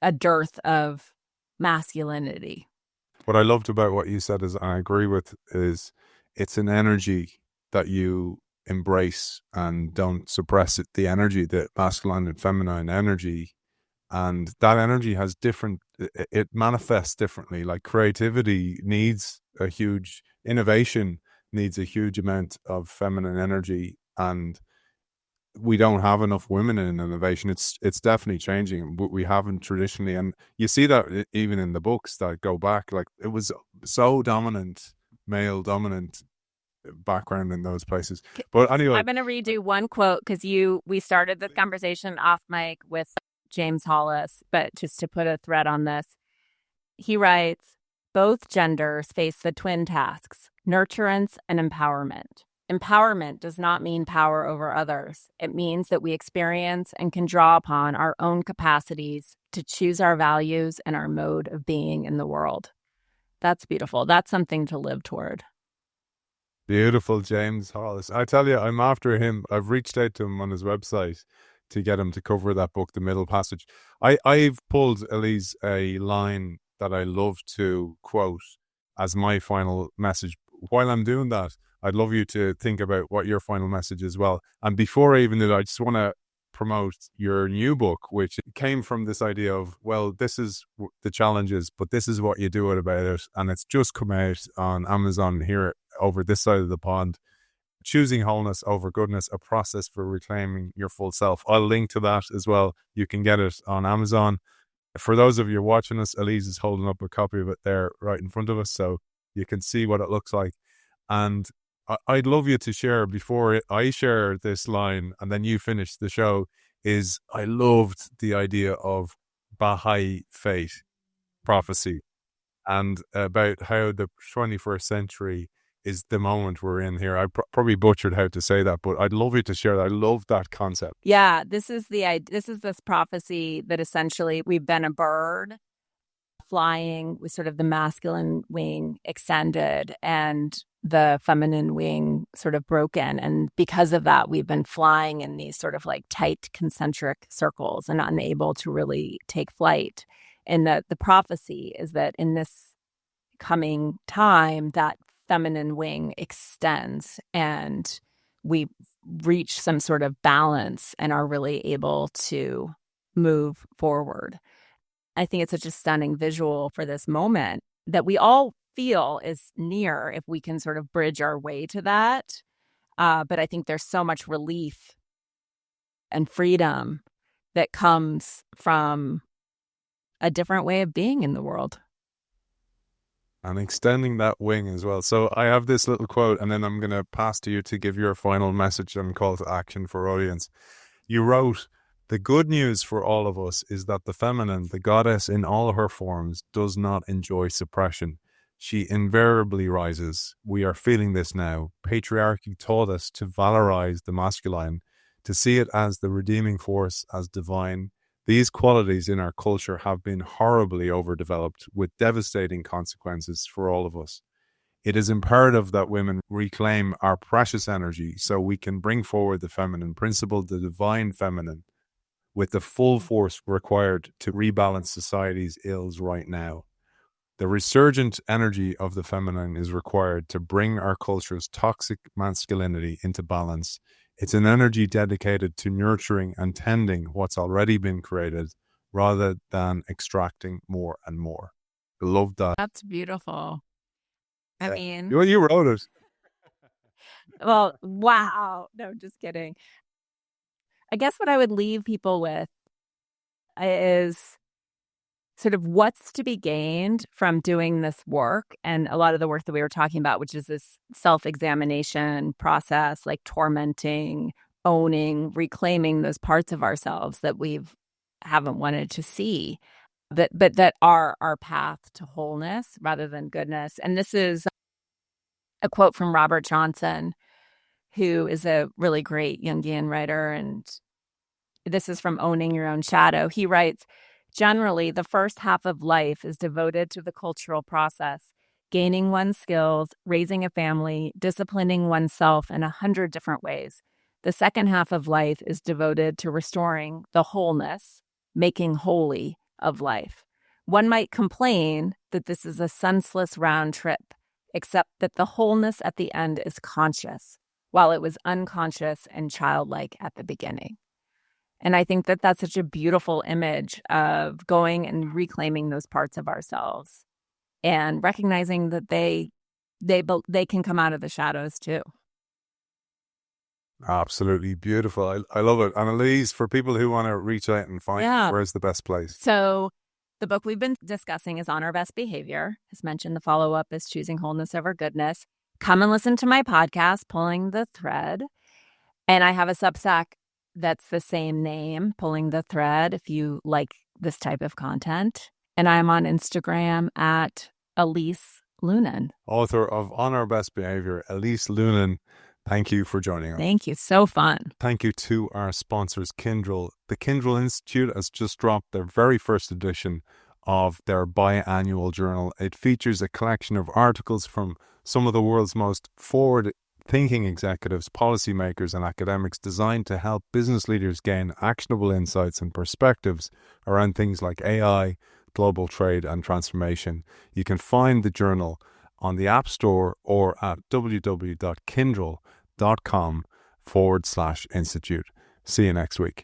a dearth of masculinity. What I loved about what you said is, and I agree with, is it's an energy that you embrace and don't suppress it. The energy, the masculine and feminine energy, and that energy has it manifests differently. Like creativity needs a huge innovation needs a huge amount of feminine energy, and we don't have enough women in innovation. It's definitely changing, but we haven't traditionally, and you see that even in the books that go back, like it was so dominant, male dominant background in those places. But anyway, I'm going to read you one quote because we started this conversation off mic with James Hollis, but just to put a thread on this, he writes, both genders face the twin tasks, nurturance and empowerment. Empowerment does not mean power over others. It means that we experience and can draw upon our own capacities to choose our values and our mode of being in the world. That's beautiful. That's something to live toward. beautiful James Hollis. I tell you, I'm after him. I've reached out to him on his website to get him to cover that book, The Middle Passage. I've pulled, Elise, a line that I love to quote as my final message. While I'm doing that, I'd love you to think about what your final message is as well. And before I even do that, I just want to promote your new book, which came from this idea of, well, this is the challenges, but this is what you do about it. And it's just come out on Amazon here over this side of the pond. Choosing Wholeness Over Goodness, a process for reclaiming your full self. I'll link to that as well. You can get it on Amazon. For those of you watching us, Elise is holding up a copy of it there right in front of us, so you can see what it looks like. And I'd love you to share, before I share this line and then you finish the show, is I loved the idea of Baha'i fate, prophecy, and about how the 21st century is the moment we're in here. I probably butchered how to say that, but I'd love you to share that. I love that concept. Yeah, this is this prophecy that essentially we've been a bird flying with sort of the masculine wing extended and the feminine wing sort of broken. And because of that, we've been flying in these sort of like tight concentric circles and unable to really take flight. And the prophecy is that in this coming time, that feminine wing extends and we reach some sort of balance and are really able to move forward. I think it's such a stunning visual for this moment that we all feel is near if we can sort of bridge our way to that. But I think there's so much relief and freedom that comes from a different way of being in the world. And extending that wing as well. So I have this little quote, and then I'm going to pass to you to give your final message and call to action for our audience. You wrote, "The good news for all of us is that the feminine, the goddess in all her forms, does not enjoy suppression. She invariably rises. We are feeling this now. Patriarchy taught us to valorize the masculine, to see it as the redeeming force, as divine. These qualities in our culture have been horribly overdeveloped with devastating consequences for all of us. It is imperative that women reclaim our precious energy so we can bring forward the feminine principle, the divine feminine, with the full force required to rebalance society's ills right now. The resurgent energy of the feminine is required to bring our culture's toxic masculinity into balance. It's an energy dedicated to nurturing and tending what's already been created rather than extracting more and more." I love that. That's beautiful. I mean, you wrote it. well, wow. No, just kidding. I guess what I would leave people with is sort of what's to be gained from doing this work, and a lot of the work that we were talking about, which is this self-examination process, like tormenting, owning, reclaiming those parts of ourselves that haven't wanted to see, but that are our path to wholeness rather than goodness. And this is a quote from Robert Johnson, who is a really great Jungian writer, and this is from Owning Your Own Shadow. He writes, "Generally, the first half of life is devoted to the cultural process, gaining one's skills, raising a family, disciplining oneself in 100 different ways. The second half of life is devoted to restoring the wholeness, making holy of life. One might complain that this is a senseless round trip, except that the wholeness at the end is conscious, while it was unconscious and childlike at the beginning." And I think that that's such a beautiful image of going and reclaiming those parts of ourselves and recognizing that they they can come out of the shadows too. Absolutely beautiful. I love it. And Elise, for people who want to reach out and find, where's the best place? So the book we've been discussing is On Our Best Behaviour. As mentioned, the follow-up is Choosing Wholeness Over Goodness. Come and listen to my podcast, Pulling the Thread. And I have a Substack that's the same name, Pulling the Thread, if you like this type of content. And I'm on Instagram at Elise Loehnan. Author of On Our Best Behaviour, Elise Loehnan. Thank you for joining us. Thank you. So fun. Thank you to our sponsors, Kindle. The Kindle Institute has just dropped their very first edition of their biannual journal. It features a collection of articles from some of the world's most forward-thinking executives, policymakers, and academics designed to help business leaders gain actionable insights and perspectives around things like AI, global trade, and transformation. You can find the journal on the App Store or at www.kindle.com/institute. See you next week.